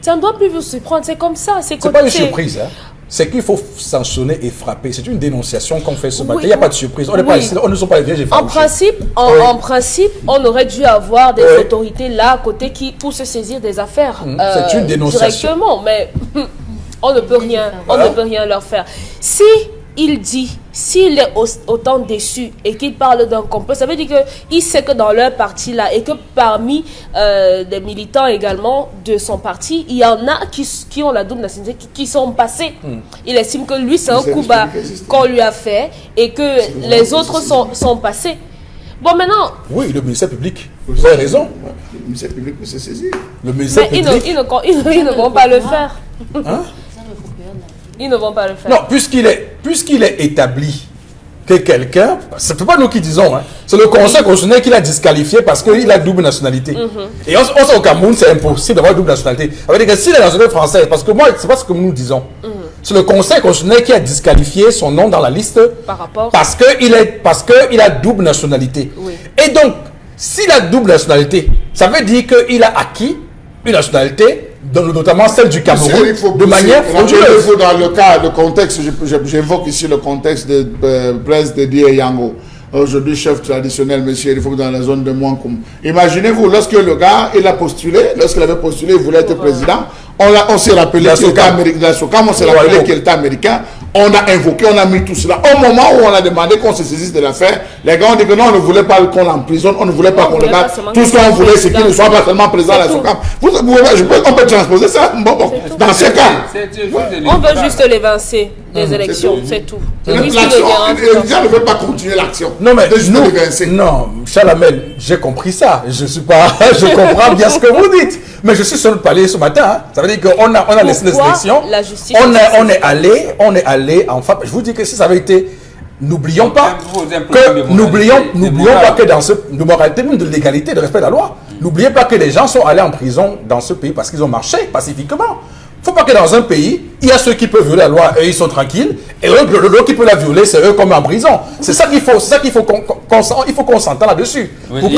Ça ne doit plus vous surprendre, c'est comme ça. C'est pas une surprise, hein? c'est qu'il faut sanctionner et frapper. C'est une dénonciation qu'on fait ce matin. Oui. Il n'y a pas de surprise. On ne sont pas les vierges effarouchées. En principe, on aurait dû avoir des autorités là à côté pour se saisir des affaires. C'est une dénonciation. Directement, mais on ne peut rien leur faire. S'il est autant déçu et qu'il parle d'un complot, ça veut dire qu'il sait que dans leur parti là et que parmi des militants également de son parti, il y en a qui ont la double nationalité, qui sont passés. Il estime que lui c'est un coup bas qu'on lui a fait et que les autres sont passés. Bon, maintenant... Oui, le ministère public. Vous avez raison. Le ministère public peut se saisir. Le ministère mais public... ils ne vont pas le faire. Hein? Ils ne vont pas le faire. Non, puisqu'il est établi que quelqu'un... Ce n'est pas nous qui disons. Hein, c'est le Conseil constitutionnel qui l'a disqualifié parce qu'il a double nationalité. Et on sait au Cameroun, c'est impossible d'avoir double nationalité. Ça veut dire que s'il est nationalité française, parce que moi, c'est pas ce que nous disons. C'est le Conseil constitutionnel qui a disqualifié son nom dans la liste par rapport... parce qu'il a double nationalité. Oui. Et donc, s'il a double nationalité, ça veut dire qu'il a acquis une nationalité, notamment celle du Cameroun, de manière frauduleuse. Dans le contexte, j'évoque ici le contexte de presse de Die Yango. Aujourd'hui, chef traditionnel, monsieur, il faut dans la zone de Mouankoum. Imaginez-vous, lorsque le gars, il a postulé, lorsqu'il avait postulé, il voulait être président, on s'est rappelé qu'il était américain, on s'est rappelé qu'il était américain, on a invoqué, on a mis tout cela. Au moment où on a demandé qu'on se saisisse de l'affaire, les gars ont dit que non, on ne voulait pas qu'on l'emprisonne, on ne voulait pas qu'on le batte. Tout ce qu'on voulait, c'est qu'il ne soit pas seulement président à la SOCAM. On peut transposer ça. Dans ce cas, on veut juste l'évincer des élections, c'est tout. L'action, les gens ne veulent pas continuer l'action. Non, mais non, Chalamel, j'ai compris ça. Je comprends bien ce que vous dites. Mais je suis sur le palais ce matin. Hein. Ça veut dire qu'on a laissé les élections. On est allé en fait. Je vous dis que si ça avait été, n'oublions pas que dans de moralité, même de légalité, de respect de la loi, n'oubliez pas que les gens sont allés en prison dans ce pays parce qu'ils ont marché pacifiquement. Il ne faut pas que dans un pays, il y a ceux qui peuvent violer la loi et ils sont tranquilles, et l'autre qui peut la violer, c'est eux comme en prison. C'est ça qu'il faut qu'on s'entende là-dessus. Oui, pour que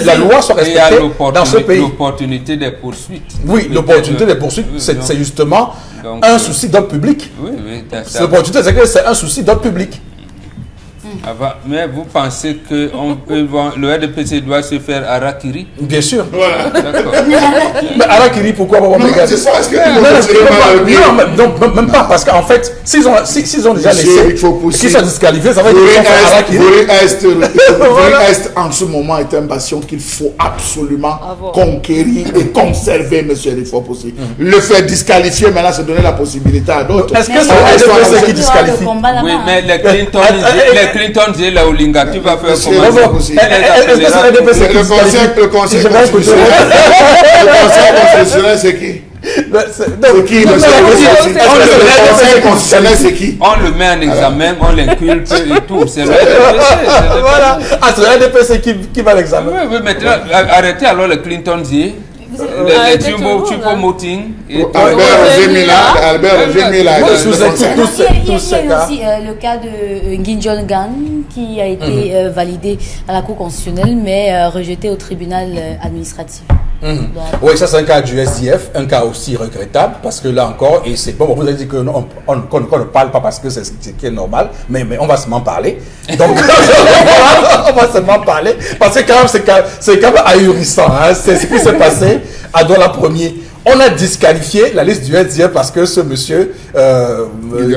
la loi soit respectée dans ce pays. L'opportunité des poursuites. Oui, l'opportunité des poursuites, c'est justement un souci d'ordre public. L'opportunité, c'est un souci d'ordre public. Mais vous pensez que le RDPC doit se faire harakiri? Bien sûr. Voilà. D'accord. Mais harakiri, pourquoi c'est ça, est-ce que non, même pas, parce qu'en fait, s'ils ont déjà laissé, qu'ils soient disqualifiés, ça va être qu'ils vont faire harakiri. Est en ce moment est un bastion qu'il faut absolument conquérir et conserver, monsieur Rifoposi. Le faire disqualifier, maintenant, c'est donner la possibilité à d'autres. Est-ce que c'est le RDPC qui disqualifie? Oui, mais les Clinton disent là au Linga, tu vas faire comment? Le conseil constitutionnel, c'est qui? C'est qui, monsieur? Le conseil constitutionnel, c'est qui? On le met en examen, on l'inculpe et tout. C'est le RDPC. Voilà. Ah, c'est le RDPC qui va l'examiner. Oui, maintenant, arrêtez alors le Clinton dit. Les Chumbo Moting. Albert Roger Mila. Il y a aussi le cas de Ginjon Gan qui a été validé à la Cour constitutionnelle mais rejeté au tribunal administratif. Oui, ça c'est un cas du SDF, un cas aussi regrettable parce que là encore, et c'est bon, vous avez dit qu'on ne parle pas parce que c'est ce qui est normal, mais on va seulement parler. Donc, on va seulement parler parce que c'est quand même ahurissant. Hein, c'est ce qui s'est passé à Douala Premier. On a disqualifié la liste du SDF parce que ce monsieur,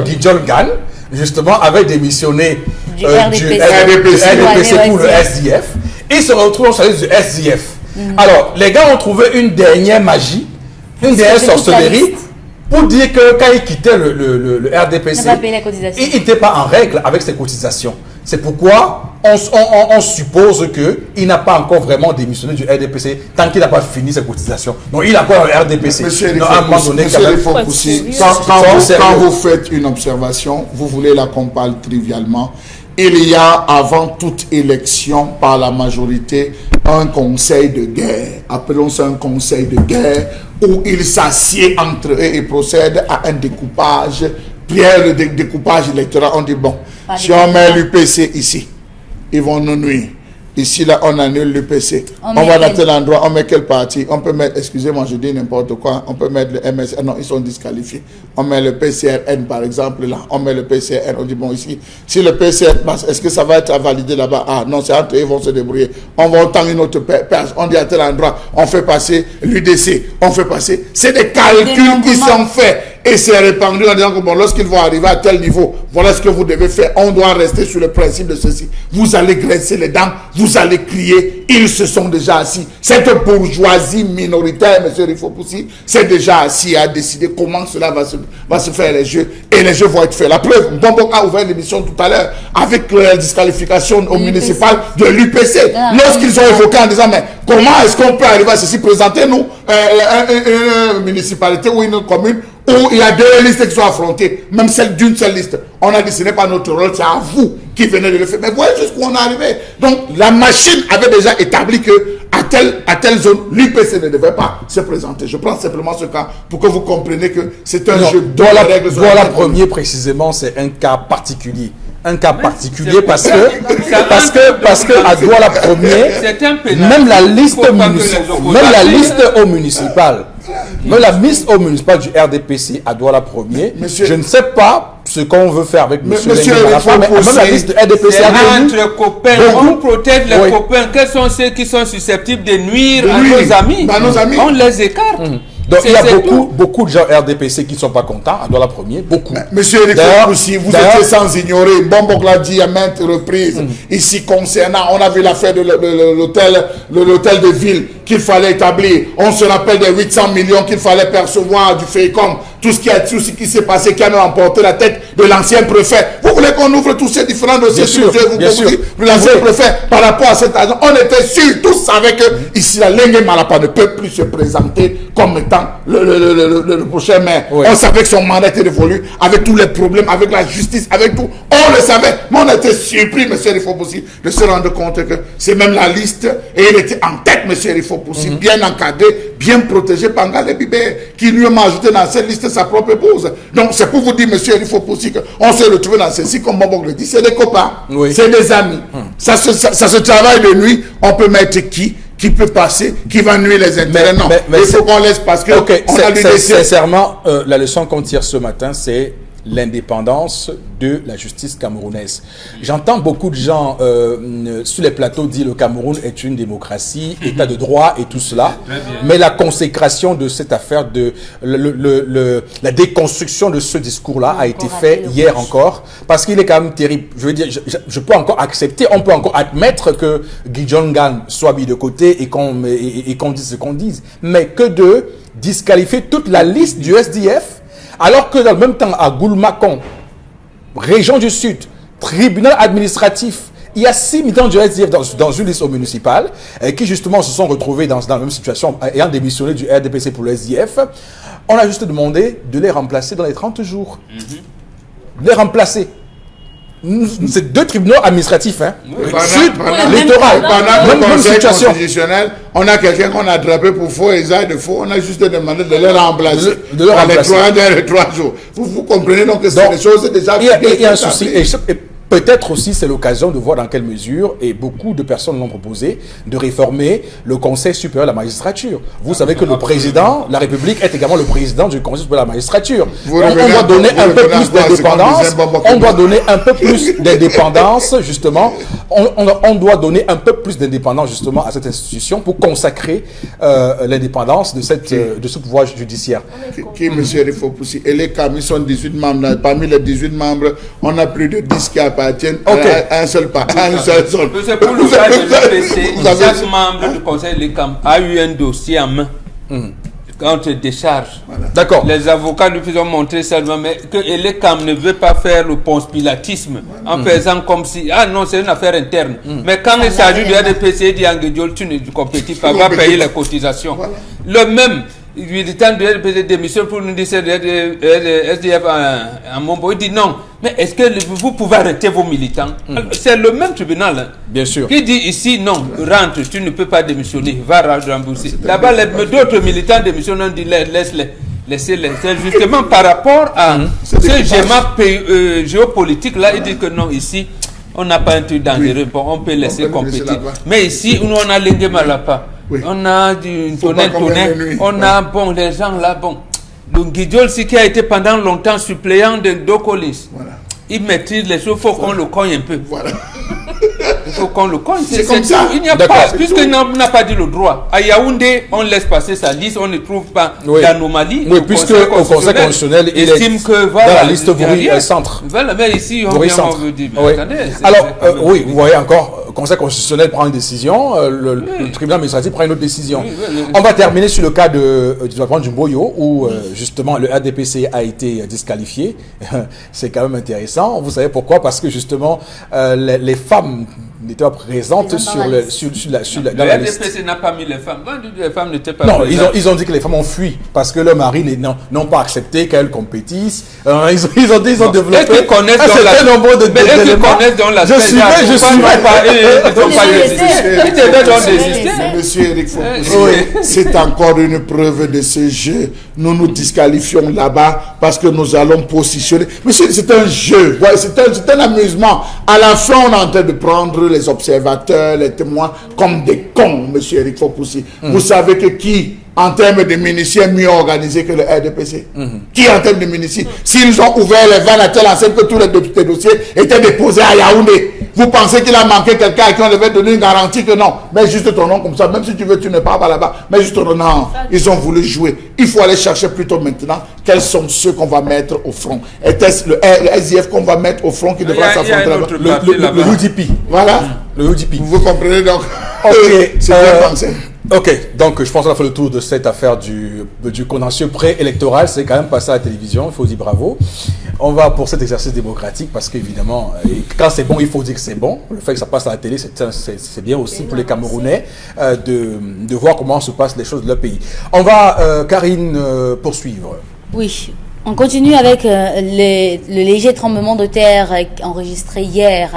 Ginjon Gan, justement, avait démissionné du RDPC pour le SDF. Il se retrouve sur la liste du SDF. Alors, les gars ont trouvé une dernière magie, une dernière sorcellerie pour dire que quand il quittait le RDPC, il n'était pas en règle avec ses cotisations. C'est pourquoi on suppose qu'il n'a pas encore vraiment démissionné du RDPC tant qu'il n'a pas fini ses cotisations. Donc, il a encore un RDPC. Monsieur quand vous faites une observation, vous voulez la qu'on parle trivialement. Il y a, avant toute élection par la majorité, un conseil de guerre. Appelons ça un conseil de guerre où ils s'assiedent entre eux et procèdent à un découpage. Pierre, le découpage électoral, on dit bon, si on met l'UPC ici, ils vont nous nuire. Ici, là, on annule l'UPC. On va dans tel endroit, on met quel parti? On peut mettre, excusez-moi, je dis n'importe quoi, on peut mettre le MS. Non, ils sont disqualifiés. On met le PCRN, par exemple, là. On met le PCRN. On dit, bon, ici, si le PCRN passe, est-ce que ça va être validé là-bas? Ah, non, c'est entre eux, ils vont se débrouiller. On va entendre une autre page. On dit à tel endroit, on fait passer l'UDC. On fait passer. C'est des calculs qui sont faits. Et c'est répandu en disant que bon, lorsqu'ils vont arriver à tel niveau, voilà ce que vous devez faire. On doit rester sur le principe de ceci. Vous allez grincer les dents, vous allez crier. Ils se sont déjà assis. Cette bourgeoisie minoritaire, M. Rifopoussi, c'est déjà assis à décider comment cela va se faire les jeux. Et les jeux vont être faits. La preuve, Mbombo a ouvert l'émission tout à l'heure avec la disqualification au municipal de l'UPC. Lorsqu'ils ont évoqué en disant, mais comment est-ce qu'on peut arriver à ceci? Présentez-nous une municipalité ou une commune où il y a deux listes qui sont affrontées, même celle d'une seule liste. On a dit ce n'est pas notre rôle, c'est à vous qui venez de le faire. Mais voyez jusqu'où on est arrivé. Donc la machine avait déjà établi que à telle zone, l'UPC ne devait pas se présenter. Je prends simplement ce cas pour que vous compreniez que c'est un jeu dont la règle sont voilà, premier précisément, c'est un cas particulier. Un cas particulier parce que à Douala premier, même la liste au municipal, même la liste au municipal du RDPC à Douala premier, je ne sais pas ce qu'on veut faire avec monsieur Marafa, mais même la liste de RDPC entre copains, on protège les copains. Quels sont ceux qui sont susceptibles de nuire à nos amis? On les écarte. Donc il y a beaucoup de gens RDPC qui ne sont pas contents à Douala premier, beaucoup. Monsieur Rifopoussi, vous étiez sans ignorer, Mbombo l'a dit à maintes reprises, ici concernant, on a vu l'affaire de l'hôtel de ville qu'il fallait établir. On se rappelle des 800 millions qu'il fallait percevoir du FEICOM. Tout ce qui s'est passé, qui a même emporté la tête de l'ancien préfet. Vous voulez qu'on ouvre tous ces différents dossiers sur l'ancien préfet par rapport à cet argent? On était sûrs, tous savaient que ici, la Lengue Malapa ne peut plus se présenter comme étant le prochain maire. On savait que son mandat était révolu avec tous les problèmes, avec la justice, avec tout. On le savait, mais on était surpris, M. Rifopoussi, de se rendre compte que c'est même la liste, et il était en tête, M. Rifopoussi, bien encadré, bien protégé par Ngale Bibé, qui lui a ajouté dans cette liste sa propre épouse. Donc c'est pour vous dire, M. Rifopoussi, qu'on s'est retrouvé dans ceci, comme Mbombo le dit, c'est des copains, c'est des amis. Ça se travaille de nuit, on peut mettre qui peut passer, qui va nuire les intérêts. Non, il faut qu'on laisse parce que sincèrement, la leçon qu'on tire ce matin, c'est l'indépendance de la justice camerounaise. J'entends beaucoup de gens sur les plateaux dire le Cameroun est une démocratie, état de droit et tout cela, mais la consécration de cette affaire, la déconstruction de ce discours-là a été fait hier encore, parce qu'il est quand même terrible. Je veux dire, je peux encore accepter, on peut encore admettre que Guy Jongan soit mis de côté et qu'on dise ce qu'on dise, mais que de disqualifier toute la liste du SDF, alors que dans le même temps, à Goulmakon, région du Sud, tribunal administratif, il y a 6 militants du SDF dans une liste municipale qui justement se sont retrouvés dans la même situation, ayant démissionné du RDPC pour le SDF. On a juste demandé de les remplacer dans les 30 jours. De les remplacer. C'est 2 tribunaux administratifs, Sud, littoral, même situation. On a quelqu'un qu'on a attrapé pour faux exact de faux, on a juste demandé de le remplacer. Les 3 jours. Vous comprenez donc que c'est des choses déjà... Il y a un souci. Peut-être aussi c'est l'occasion de voir dans quelle mesure, et beaucoup de personnes l'ont proposé, de réformer le Conseil supérieur de la magistrature. Vous savez que le président, la République est également le président du Conseil supérieur de la magistrature. On doit donner un peu plus d'indépendance. On doit donner un peu plus d'indépendance, justement. On doit donner un peu plus d'indépendance, justement, à cette institution pour consacrer l'indépendance de ce pouvoir judiciaire. Qui, M. Rifopoussi, et les CAM, ils sont 18 membres. Parmi les 18 membres, on a plus de 10 qui appartiennent à un seul parti. C'est pour le cas de l'UPC, chaque membre du conseil de l'ECAM a eu un dossier en main. Contre décharge. D'accord. Les avocats nous ont montré seulement que l'ECAM ne veut pas faire le ponce-pilatisme en faisant comme si, ah non, c'est une affaire interne. Mais quand il s'agit du RDPC, il dit Anguediol, tu ne compétis pas, va payer les cotisations. Le même militant du RDPC démission pour nous dire c'est le SDF en Mombo. Il dit non, mais est-ce que vous pouvez arrêter vos militants? C'est le même tribunal bien sûr qui dit ici non, rentre, tu ne peux pas démissionner, va rembourser. Là-bas, d'autres militants démissionnent, on dit laisse-les. Laissez-les. C'est justement par rapport à ce schéma géopolitique là, il dit que non, ici on n'a pas un truc dangereux, bon, on peut laisser compétir. Mais ici, nous, on a l'Ingue Malapa, on a du Tonnet, on a, bon, les gens là, bon. Donc, Guidiol, qui a été pendant longtemps suppléant de Docolis, il maîtrise les choses, il faut qu'on le cogne un peu. Voilà. Il faut qu'on le cogne. C'est comme ça. Il n'y a pas, puisqu'il n'a pas dit le droit. À Yaoundé, on laisse passer sa liste, on ne trouve pas d'anomalie. Oui, puisque au Conseil constitutionnel, il estime que voilà, dans la liste Voury-Centre. Voilà, mais ici, on veut dire, attendez. Alors, oui, vous voyez encore, le Conseil constitutionnel prend une décision, le tribunal administratif prend une autre décision. On va terminer sur le cas du Mboyo, où justement le RDPC a été disqualifié. C'est quand même intéressant. Vous savez pourquoi? Parce que justement, les femmes n'étaient pas présentes sur la liste. Le RDPC n'a pas mis les femmes. Les femmes n'étaient pas présentes. Non, ils ont dit que les femmes ont fui parce que leurs maris n'ont pas accepté qu'elles compétissent. Ils ont développé un certain nombre d'éléments. Je suis Monsieur Eric Fopousi, c'est encore une preuve de ce jeu. Nous nous disqualifions là-bas parce que nous allons positionner. Monsieur, c'est un jeu, c'est un amusement. À la fin, on est en train de prendre les observateurs, les témoins comme des cons, monsieur Eric Fopousi. Vous savez que qui, en termes de ministères, est mieux organisé que le RDPC? Qui, en termes de ministères, s'ils ont ouvert les vannes à telle enseigne que tous les dossiers étaient déposés à Yaoundé, vous pensez qu'il a manqué quelqu'un à qui on devait donner une garantie que non? Mais juste ton nom comme ça, même si tu veux, tu ne pars pas là-bas. Mais juste ton nom, non. Ils ont voulu jouer. Il faut aller chercher plutôt maintenant quels sont ceux qu'on va mettre au front. Était-ce le SIF qu'on va mettre au front qui devra s'affronter là-bas? Le UDP. Voilà. Le UDP. Vous comprenez donc? Ok. C'est bien pensé. Ok, donc je pense qu'on a fait le tour de cette affaire du contentieux préélectoral. C'est quand même passé à la télévision, il faut dire bravo. On va pour cet exercice démocratique parce qu'évidemment, quand c'est bon, il faut dire que c'est bon. Le fait que ça passe à la télé, c'est bien aussi pour les Camerounais de voir comment se passent les choses de leur pays. On va, Karine, poursuivre. Oui. On continue avec le léger tremblement de terre enregistré hier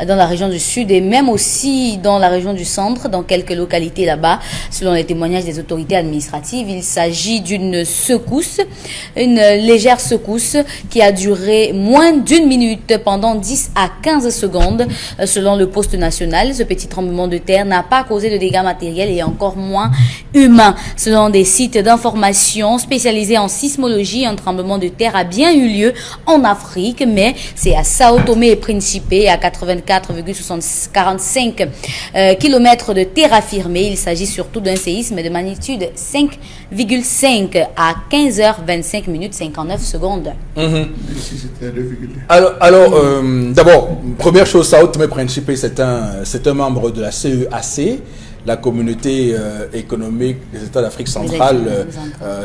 dans la région du sud et même aussi dans la région du centre, dans quelques localités là-bas. Selon les témoignages des autorités administratives, il s'agit d'une secousse, une légère secousse qui a duré moins d'une minute pendant 10 à 15 secondes. Selon le poste national, ce petit tremblement de terre n'a pas causé de dégâts matériels et encore moins humains. Selon des sites d'information spécialisés en sismologie, un tremblement de terre a bien eu lieu en Afrique, mais c'est à Sao Tomé et Principe, à 84,45 km de terre affirmée. Il s'agit surtout d'un séisme de magnitude 5,5 à 15h25 minutes 59 secondes. Alors d'abord, première chose, Sao Tomé et Principe, c'est un membre de la CEAC, la communauté économique des États d'Afrique centrale.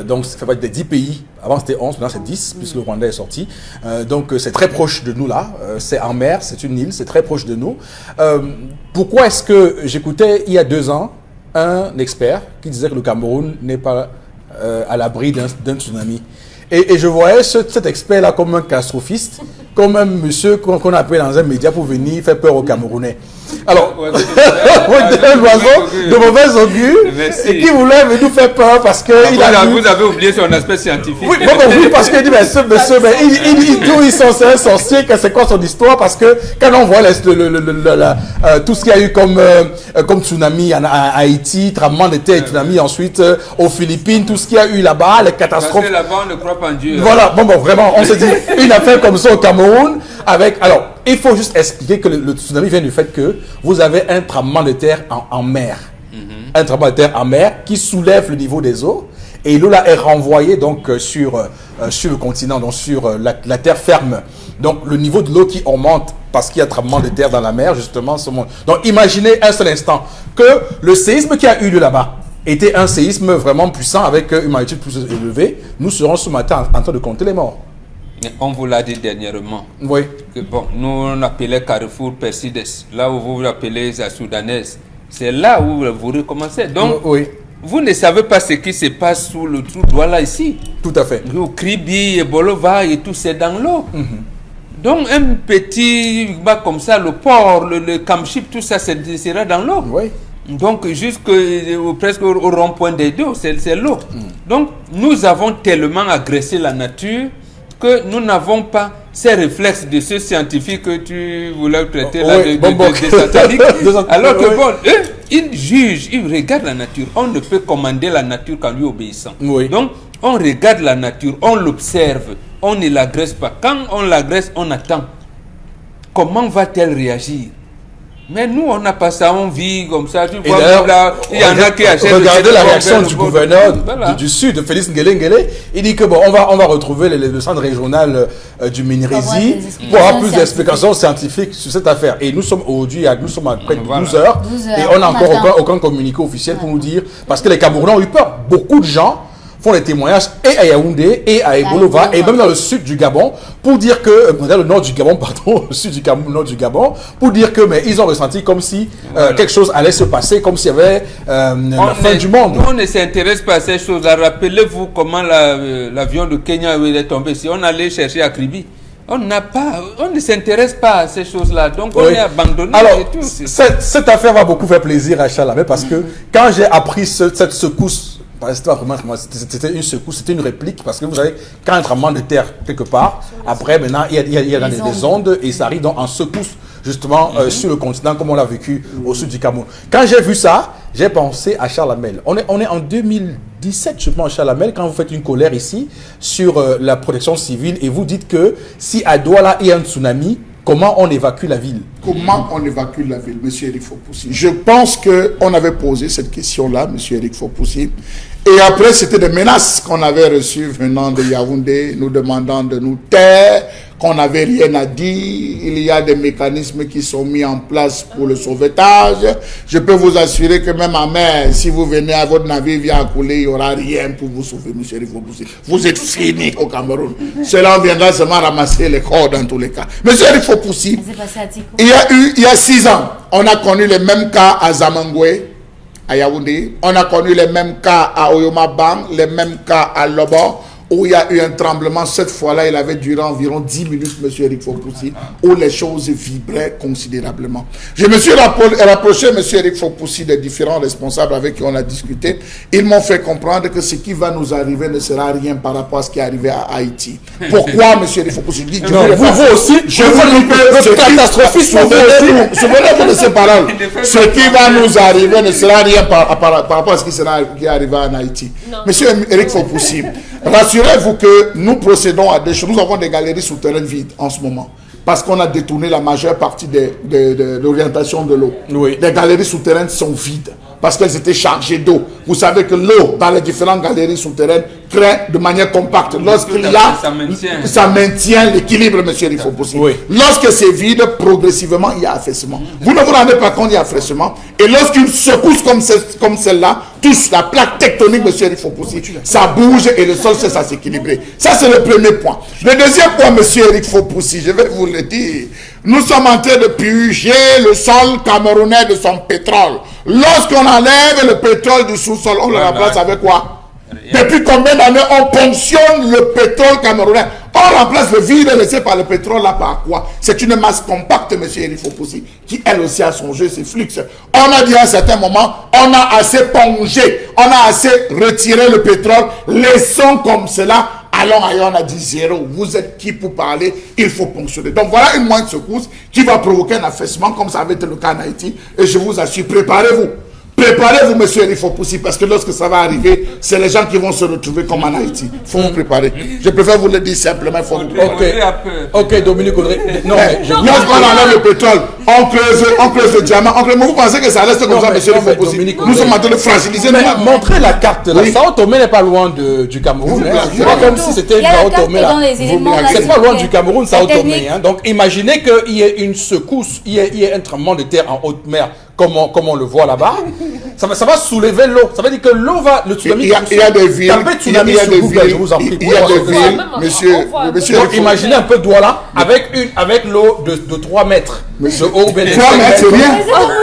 Donc, ça fait partie des 10 pays. Avant, c'était 11, maintenant c'est 10, puisque le Rwanda est sorti. Donc, c'est très proche de nous, là. C'est en mer, c'est une île, c'est très proche de nous. Pourquoi est-ce que j'écoutais, il y a 2 ans, un expert qui disait que le Cameroun n'est pas à l'abri d'un tsunami? Et je voyais cet expert-là comme un catastrophiste, comme un monsieur qu'on appelle dans un média pour venir faire peur aux Camerounais. Alors, un oiseau de mauvaise augure et qui voulait nous faire peur parce que vous avez oublié son aspect scientifique. Oui, parce qu'il dit, mais ce monsieur, d'où ils sont, c'est un sorcier, que c'est quoi son histoire? Parce que quand on voit tout ce qu'il y a eu comme tsunami en Haïti, tremblement de terre et tsunami ensuite aux Philippines, tout ce qu'il y a eu là-bas, les catastrophes. Parce que là-bas, on ne croit pas en Dieu. Voilà, vraiment, on se dit, une affaire comme ça au Cameroun, alors, il faut juste expliquer que le tsunami vient du fait que vous avez un tremblement de terre en mer. Un tremblement de terre en mer qui soulève le niveau des eaux. Et l'eau là est renvoyée donc sur le continent, donc sur la terre ferme. Donc le niveau de l'eau qui augmente parce qu'il y a un tremblement de terre dans la mer, justement. Donc imaginez un seul instant que le séisme qui a eu lieu là-bas était un séisme vraiment puissant avec une magnitude plus élevée. Nous serons ce matin en train de compter les morts. On vous l'a dit dernièrement. Oui. Que bon, nous on appelait Carrefour Persides, là où vous appelez la Soudanaise. C'est là où vous recommencez. Donc, oui. Vous ne savez pas ce qui se passe sous le trou droit là ici. Tout à fait. Le Kribi et Bolova et tout, c'est dans l'eau. Donc, un petit comme ça, le port, le camship, tout ça, sera dans l'eau. Oui. Donc, presque au rond-point des deux, c'est l'eau. Donc, nous avons tellement agressé la nature que nous n'avons pas ces réflexes de ce scientifique que tu voulais traiter là, Oui, de satanique. Alors que oui. bon, eux, ils jugent, ils regardent la nature. On ne peut commander la nature qu'en lui obéissant. Oui. Donc, on regarde la nature, on l'observe, on ne l'agresse pas. Quand on l'agresse, on attend. Comment va-t-elle réagir? Mais nous, on n'a pas ça, on vit comme ça. Tu vois, là, il y en a qui achètent. Regardez la réaction du gouverneur voilà. du Sud, Félix Ngele. Il dit que bon, on va retrouver le centre régional du Minérisi pour avoir plus d'explications scientifiques sur cette affaire. Et nous sommes aujourd'hui, nous sommes à près de 12 heures, et on n'a encore aucun communiqué officiel pour nous dire, parce que les Camerounais ont eu peur. Beaucoup de gens font des témoignages et à Yaoundé et à Bolova et même dans le sud du Gabon pour dire que dans le nord du Gabon, pardon, le sud du Gabon, nord du Gabon, pour dire que mais ils ont ressenti comme si quelque chose allait se passer, comme s'il y avait la fin du monde. Nous, on ne s'intéresse pas à ces choses-là. Rappelez-vous comment l'avion de Kenya est tombé. Si on allait chercher à Kribi, on ne s'intéresse pas à ces choses-là. Donc on est abandonné. Alors, et tout. cette affaire va beaucoup faire plaisir à Charles, parce que quand j'ai appris cette secousse, c'était une secousse, c'était une réplique, parce que vous savez, quand un tremblement de terre quelque part, après maintenant il y a des ondes et ça arrive donc en secousse justement sur le continent comme on l'a vécu au sud du Cameroun. Quand j'ai vu ça, j'ai pensé à Charles Hamel. On est en 2017, je pense, Charles Hamel, quand vous faites une colère ici sur la protection civile et vous dites que si à Douala il y a un tsunami, comment on évacue la ville? Comment on évacue la ville, M. Eric Fopoussi? Je pense qu'on avait posé cette question-là, M. Eric Fopoussi. Et après, c'était des menaces qu'on avait reçues venant de Yaoundé, nous demandant de nous taire, qu'on n'avait rien à dire. Il y a des mécanismes qui sont mis en place pour le sauvetage. Je peux vous assurer que même en mer, si vous venez à votre navire vient à couler, il n'y aura rien pour vous sauver, M. Eric Fopoussi. Vous êtes fini au Cameroun. Cela viendra seulement ramasser les corps dans tous les cas. M. Eric Fopoussi, il y a 6 ans, on a connu les mêmes cas à Zamangoué, à Yaoundé. On a connu les mêmes cas à Oyomabang, les mêmes cas à Lobo, où il y a eu un tremblement. Cette fois-là, il avait duré environ 10 minutes, M. Eric Fopoussi, où les choses vibraient considérablement. Je me suis rapproché, M. Eric Fopoussi, des différents responsables avec qui on a discuté. Ils m'ont fait comprendre que ce qui va nous arriver ne sera rien par rapport à ce qui est arrivé à Haïti. Pourquoi, M. Eric Fopoussi? Vous aussi, je veux catastrophisme. Souvenez-vous de ces paroles. Ce qui va nous arriver ne sera rien par rapport à ce qui est arrivé en Haïti. Monsieur Eric Fopoussi, rassurez-vous que nous procédons à des choses. Nous avons des galeries souterraines vides en ce moment. Parce qu'on a détourné la majeure partie de l'orientation de l'eau. Oui. Les galeries souterraines sont vides. Parce qu'elles étaient chargées d'eau. Vous savez que l'eau dans les différentes galeries souterraines crée de manière compacte. Lorsqu'il y a, ça maintient l'équilibre, M. Rifopoussi. Oui. Lorsque c'est vide, progressivement, il y a affaissement. Vous ne vous rendez pas compte, il y a affaissement. Et lorsqu'une secousse comme celle-là touche la plaque tectonique, M. Rifopoussi, ça bouge et le sol cesse à s'équilibrer. Ça, c'est le premier point. Le deuxième point, M. Eric Fopoussi, je vais vous le dire. Nous sommes en train de purger le sol camerounais de son pétrole. Lorsqu'on enlève le pétrole du sous-sol, on le remplace avec quoi? Depuis combien d'années on ponctionne le pétrole camerounais? On remplace le vide laissé par le pétrole là par quoi? C'est une masse compacte, M. Eric Fopoussi, qui elle aussi a son jeu, ses flux. On a dit à un certain moment, on a assez pongé, on a assez retiré le pétrole, laissons comme cela. Allons ailleurs, on a dit zéro. Vous êtes qui pour parler? Il faut ponctionner. Donc voilà une moindre secousse qui va provoquer un affaissement comme ça avait été le cas en Haïti. Et je vous assure, préparez-vous. Préparez-vous, M. Eric Fopoussi, parce que lorsque ça va arriver, c'est les gens qui vont se retrouver comme en Haïti. Il faut vous préparer. Je préfère vous le dire simplement, il faut vous préparer. Ok, Dominique Audrey. Non, mais lorsqu'on enlève le pétrole, on creuse le diamant. Vous pensez que ça reste comme ça, M. Eric Fopoussi? Nous sommes en train de fragiliser. Montrez la carte là. Sao Tomé n'est pas loin du Cameroun. C'est pas comme si c'était Sao Tomé là. C'est pas loin du Cameroun, Sao Tomé. Donc imaginez qu'il y ait une secousse, il y ait un tremblement de terre en haute mer. Comme on le voit là-bas, ça va soulever l'eau. Ça veut dire que l'eau va, le tsunami. Il y a des villes, il y a des villes, je vous en prie. Il y a des villes, monsieur. Donc imaginez un peu Douala avec l'eau de 3 mètres. De haut, 3 mètres, c'est rien.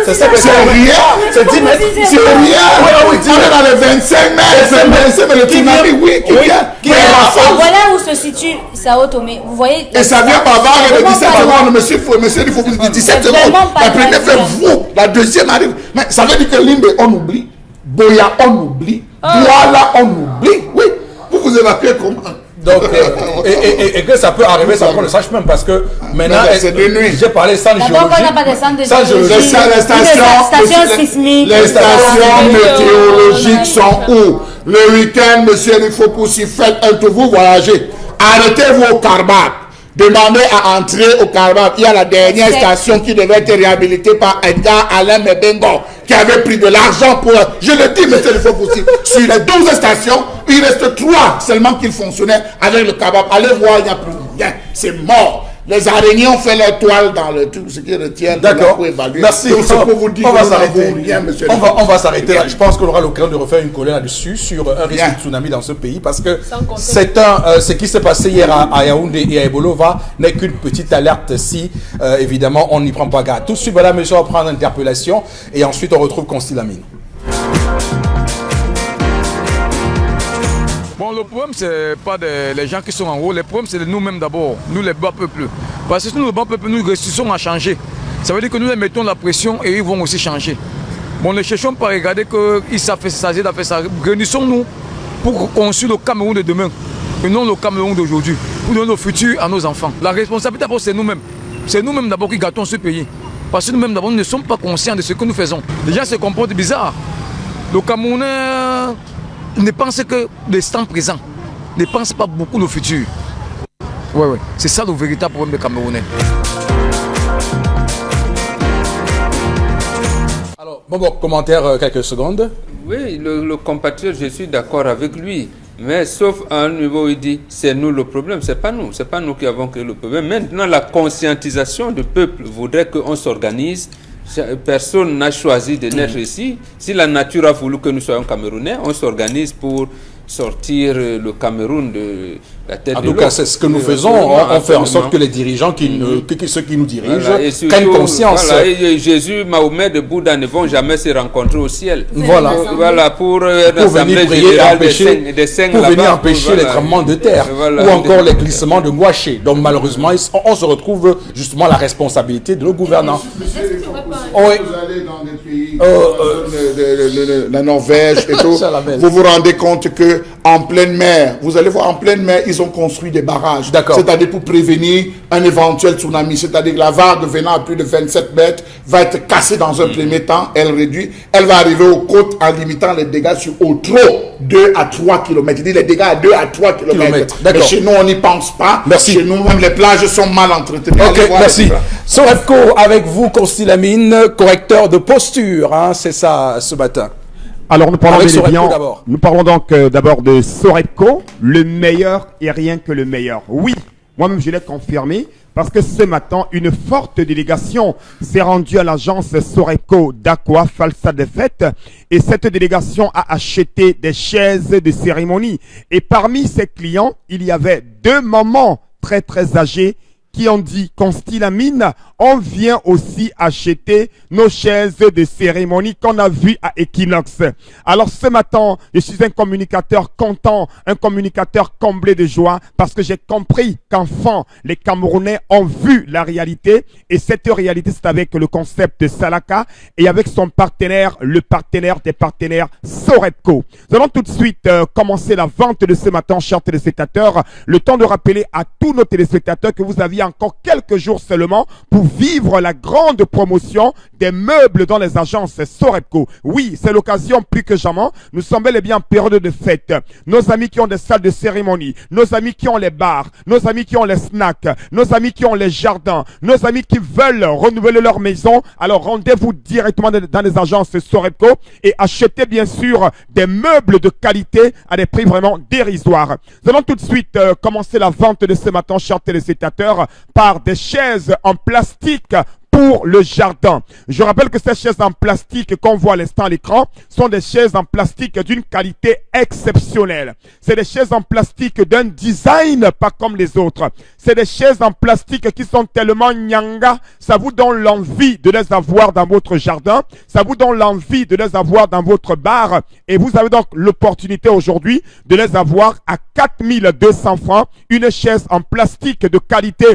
C'est rien. C'est 10 mètres. C'est rien. On est dans les 25 mètres. Mais le tsunami, oui, qui vient. Voilà où se situe Sao Tomé. Vous voyez. Et ça vient par vague de 17 secondes. Monsieur, il faut vous dire 17 secondes. La première fait vous. La deuxième arrive. Mais ça veut dire que Limbe, on oublie. Boya, on oublie. Douala, on oublie. Oui. Vous évacuez comment? Donc, et que ça peut arriver sans qu'on ne sache même, parce que maintenant, c'est de nuit. J'ai parlé sans géologie. D'abord, on n'a pas de centre de Sans géologie. géologie. Stations sismiques. Les stations météorologiques sont où? Le week-end, monsieur, il faut aussi faire un tour, vous voyagez. Arrêtez-vous au Carbab. Demandez à entrer au Carbab. Il y a la dernière station qui devait être réhabilitée par Edgar Alain Mebengo, qui avait pris de l'argent pour... Je le dis, monsieur, il faut possible. Sur les 12 stations, il reste 3 seulement qui fonctionnaient avec le Carbab. Allez voir, il n'y a plus rien. C'est mort. Les araignées ont fait leur toile dans le tout, ce qui retient. D'accord. Merci. Donc, c'est pour vous dire on va que nous s'arrêter. n'avons rien, monsieur. On va s'arrêter là. Je pense qu'on aura l'occasion de refaire une colère là-dessus sur un risque de tsunami dans ce pays, parce que ce qui s'est passé hier à Yaoundé et à Ebolova n'est qu'une petite alerte si, évidemment, on n'y prend pas garde. Tout de suite, voilà, monsieur, on va prendre l'interpellation et ensuite on retrouve Consti Lamine. Bon, le problème, c'est pas les gens qui sont en haut, le problème, c'est nous-mêmes d'abord, nous les bas peuples. Parce que si nous, les bas peuples, nous réussissons à changer. Ça veut dire que nous les mettons la pression et ils vont aussi changer. Bon, ne cherchons pas à regarder qu'ils savent faire ça, ils savent faire ça. Réunissons-nous pour construire le Cameroun de demain et non le Cameroun d'aujourd'hui, pour donner le futur à nos enfants. La responsabilité d'abord, c'est nous-mêmes. C'est nous-mêmes d'abord qui gâtons ce pays. Parce que nous-mêmes d'abord, nous ne sommes pas conscients de ce que nous faisons. Les gens se comportent bizarre. Le Camerounais ne pense que l'instant présent, ne pense pas beaucoup au futur. Ouais. C'est ça le véritable problème des Camerounais. Alors, bon, commentaire, quelques secondes. Oui, le compatriote, je suis d'accord avec lui. Mais sauf à un niveau où il dit, c'est nous le problème, c'est pas nous qui avons créé le problème. Maintenant, la conscientisation du peuple voudrait qu'on s'organise. Personne n'a choisi de naître ici. Si la nature a voulu que nous soyons Camerounais, on s'organise pour sortir le Cameroun de la tête de l'eau. En tout cas, c'est ce que nous faisons. On fait en sorte que les dirigeants, ceux qui nous dirigent, prennent conscience. Voilà, et Jésus, Mahomet et Bouddha ne vont jamais se rencontrer au ciel. Voilà. Pour venir prier et empêcher, pour venir empêcher les tremblements de terre, ou encore les glissements de Mouaché. Donc malheureusement, on se retrouve justement à la responsabilité de nos gouvernants. Vous allez dans des pays, la Norvège et tout, vous vous rendez compte que en pleine mer, vous allez voir, en pleine mer, ils ont construit des barrages. C'est-à-dire pour prévenir un éventuel tsunami. C'est-à-dire que la vague venant à plus de 27 mètres va être cassée dans un premier temps, elle réduit, elle va arriver aux côtes en limitant les dégâts sur au trop 2 à 3 km. Il dit les dégâts à 2 à 3 km. Mais chez nous, on n'y pense pas. Merci. Chez nous, même les plages sont mal entretenues. Ok, merci. Sorepco, avec vous, Consti Lamine, correcteur de posture, hein, c'est ça ce matin. Alors nous parlons nous parlons donc d'abord de Sorepco, le meilleur et rien que le meilleur. Oui, moi-même je l'ai confirmé parce que ce matin, une forte délégation s'est rendue à l'agence Sorepco d'Aqua Falsa de Fête et cette délégation a acheté des chaises de cérémonie. Et parmi ses clients, il y avait 2 mamans très âgées qui ont dit, Consti Lamine, on vient aussi acheter nos chaises de cérémonie qu'on a vues à Equinox. Alors ce matin, je suis un communicateur content, un communicateur comblé de joie parce que j'ai compris qu'enfin, les Camerounais ont vu la réalité et cette réalité, c'est avec le concept de Salaka et avec son partenaire, le partenaire des partenaires, Sorepco. Nous allons tout de suite commencer la vente de ce matin, chers téléspectateurs. Le temps de rappeler à tous nos téléspectateurs que vous aviez encore quelques jours seulement pour vivre la grande promotion des meubles dans les agences Sorepco. Oui, c'est l'occasion plus que jamais. Nous sommes bel et bien en période de fête. Nos amis qui ont des salles de cérémonie, nos amis qui ont les bars, nos amis qui ont les snacks, nos amis qui ont les jardins, nos amis qui veulent renouveler leur maison, alors rendez-vous directement dans les agences Sorepco et achetez bien sûr des meubles de qualité à des prix vraiment dérisoires. Nous allons tout de suite commencer la vente de ce matin, chers téléspectateurs, par des chaises en plastique pour le jardin. Je rappelle que ces chaises en plastique qu'on voit à l'instant à l'écran sont des chaises en plastique d'une qualité exceptionnelle. C'est des chaises en plastique d'un design pas comme les autres. C'est des chaises en plastique qui sont tellement nyanga, ça vous donne l'envie de les avoir dans votre jardin, ça vous donne l'envie de les avoir dans votre bar et vous avez donc l'opportunité aujourd'hui de les avoir à 4200 francs, une chaise en plastique de qualité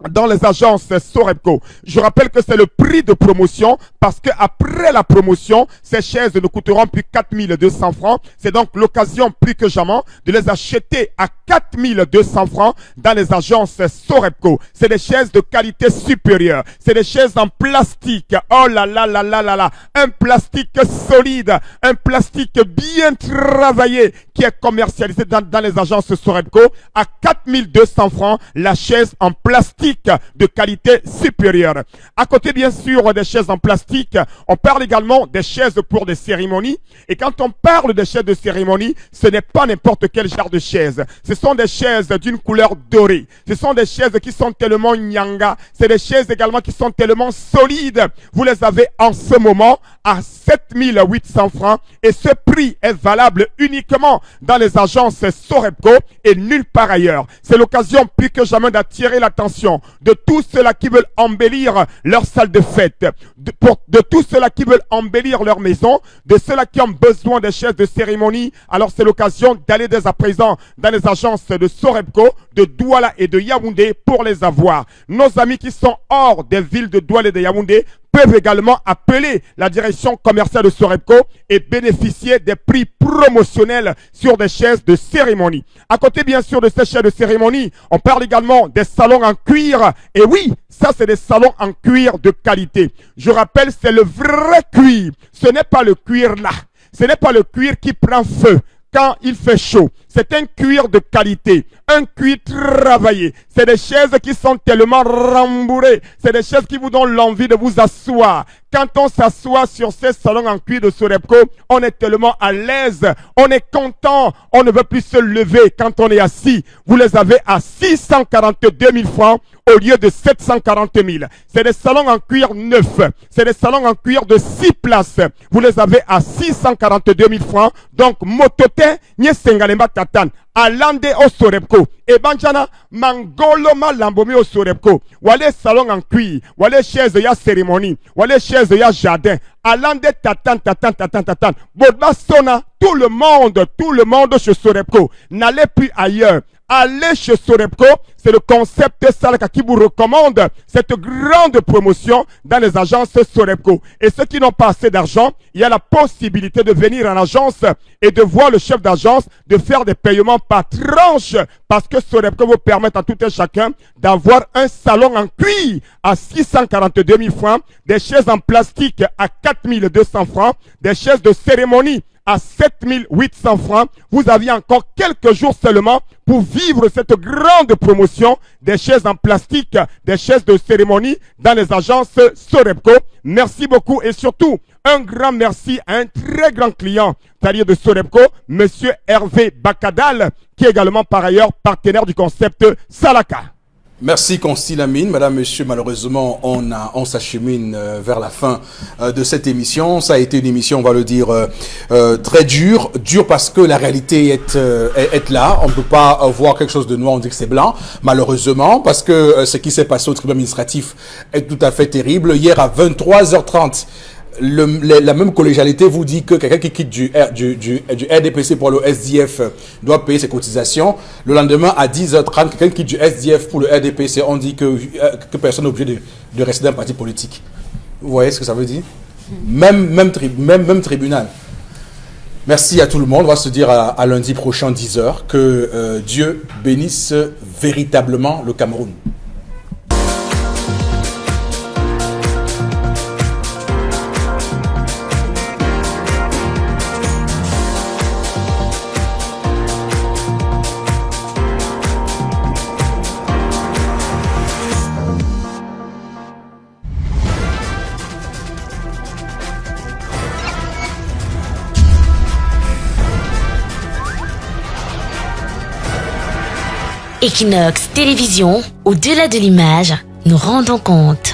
dans les agences Sorepco. Je rappelle que c'est le prix de promotion parce que après la promotion, ces chaises ne coûteront plus 4200 francs. C'est donc l'occasion plus que jamais de les acheter à 4200 francs dans les agences Sorepco. C'est des chaises de qualité supérieure. C'est des chaises en plastique. Oh là là là là là là. Un plastique solide. Un plastique bien travaillé qui est commercialisé dans les agences Sorepco à 4200 francs. La chaise en plastique de qualité supérieure. À côté bien sûr des chaises en plastique, on parle également des chaises pour des cérémonies. Et quand on parle des chaises de cérémonie, ce n'est pas n'importe quel genre de chaise. Ce sont des chaises d'une couleur dorée. Ce sont des chaises qui sont tellement nyanga. C'est des chaises également qui sont tellement solides. Vous les avez en ce moment à 7800 francs. Et ce prix est valable uniquement dans les agences Sorepco et nulle part ailleurs. C'est l'occasion plus que jamais d'attirer l'attention de tous ceux-là qui veulent embellir leur salle de fête, de tous ceux-là qui veulent embellir leur maison, de ceux-là qui ont besoin des chaises de cérémonie. Alors c'est l'occasion d'aller dès à présent dans les agences de Sorepco, de Douala et de Yaoundé pour les avoir. Nos amis qui sont hors des villes de Douala et de Yaoundé peuvent également appeler la direction commerciale de Sorepco et bénéficier des prix promotionnels sur des chaises de cérémonie. À côté bien sûr de ces chaises de cérémonie, on parle également des salons en cuir. Et oui, ça c'est des salons en cuir de qualité. Je rappelle, c'est le vrai cuir. Ce n'est pas le cuir là. Ce n'est pas le cuir qui prend feu quand il fait chaud. C'est un cuir de qualité, un cuir travaillé. C'est des chaises qui sont tellement rembourrées. C'est des chaises qui vous donnent l'envie de vous asseoir. Quand on s'assoit sur ces salons en cuir de Sorepco, on est tellement à l'aise, on est content, on ne veut plus se lever quand on est assis. Vous les avez à 642 000 francs au lieu de 740 000. C'est des salons en cuir neufs. C'est des salons en cuir de 6 places. Vous les avez à 642 000 francs. Donc, motote, nye sengalema tatan. Alande au Sorepco. Et banjana, mangoloma lambomi au Sorepco. Wale salon en cuir. Wale chaise ya cérémonie. Wale chaise ya jardin. Alande tatan. Bodma sona. Tout le monde chez Sorepco. N'allez plus ailleurs. Allez chez Sorepco, c'est le concept Salaka qui vous recommande cette grande promotion dans les agences Sorepco. Et ceux qui n'ont pas assez d'argent, il y a la possibilité de venir en agence et de voir le chef d'agence de faire des paiements par tranche parce que Sorepco vous permet à tout et chacun d'avoir un salon en cuir à 642 000 francs, des chaises en plastique à 4200 francs, des chaises de cérémonie à 7800 francs. Vous aviez encore quelques jours seulement pour vivre cette grande promotion des chaises en plastique, des chaises de cérémonie dans les agences Sorepco. Merci beaucoup et surtout un grand merci à un très grand client, c'est-à-dire de Sorepco, Monsieur Hervé Bakadal, qui est également par ailleurs partenaire du concept Salaka. Merci Consti Lamine. Madame, Monsieur, malheureusement, on s'achemine vers la fin de cette émission. Ça a été une émission, on va le dire, très dure. Dure parce que la réalité est là. On ne peut pas voir quelque chose de noir, on dit que c'est blanc. Malheureusement, parce que ce qui s'est passé au tribunal administratif est tout à fait terrible. Hier à 23h30, la même collégialité vous dit que quelqu'un qui quitte du RDPC pour le SDF doit payer ses cotisations. Le lendemain, à 10h30, quelqu'un qui quitte du SDF pour le RDPC, on dit que personne n'est obligé de rester dans un parti politique. Vous voyez ce que ça veut dire? Même tribunal. Merci à tout le monde. On va se dire à lundi prochain, 10h. Que Dieu bénisse véritablement le Cameroun. Equinox Télévision, au-delà de l'image, nous rendons compte.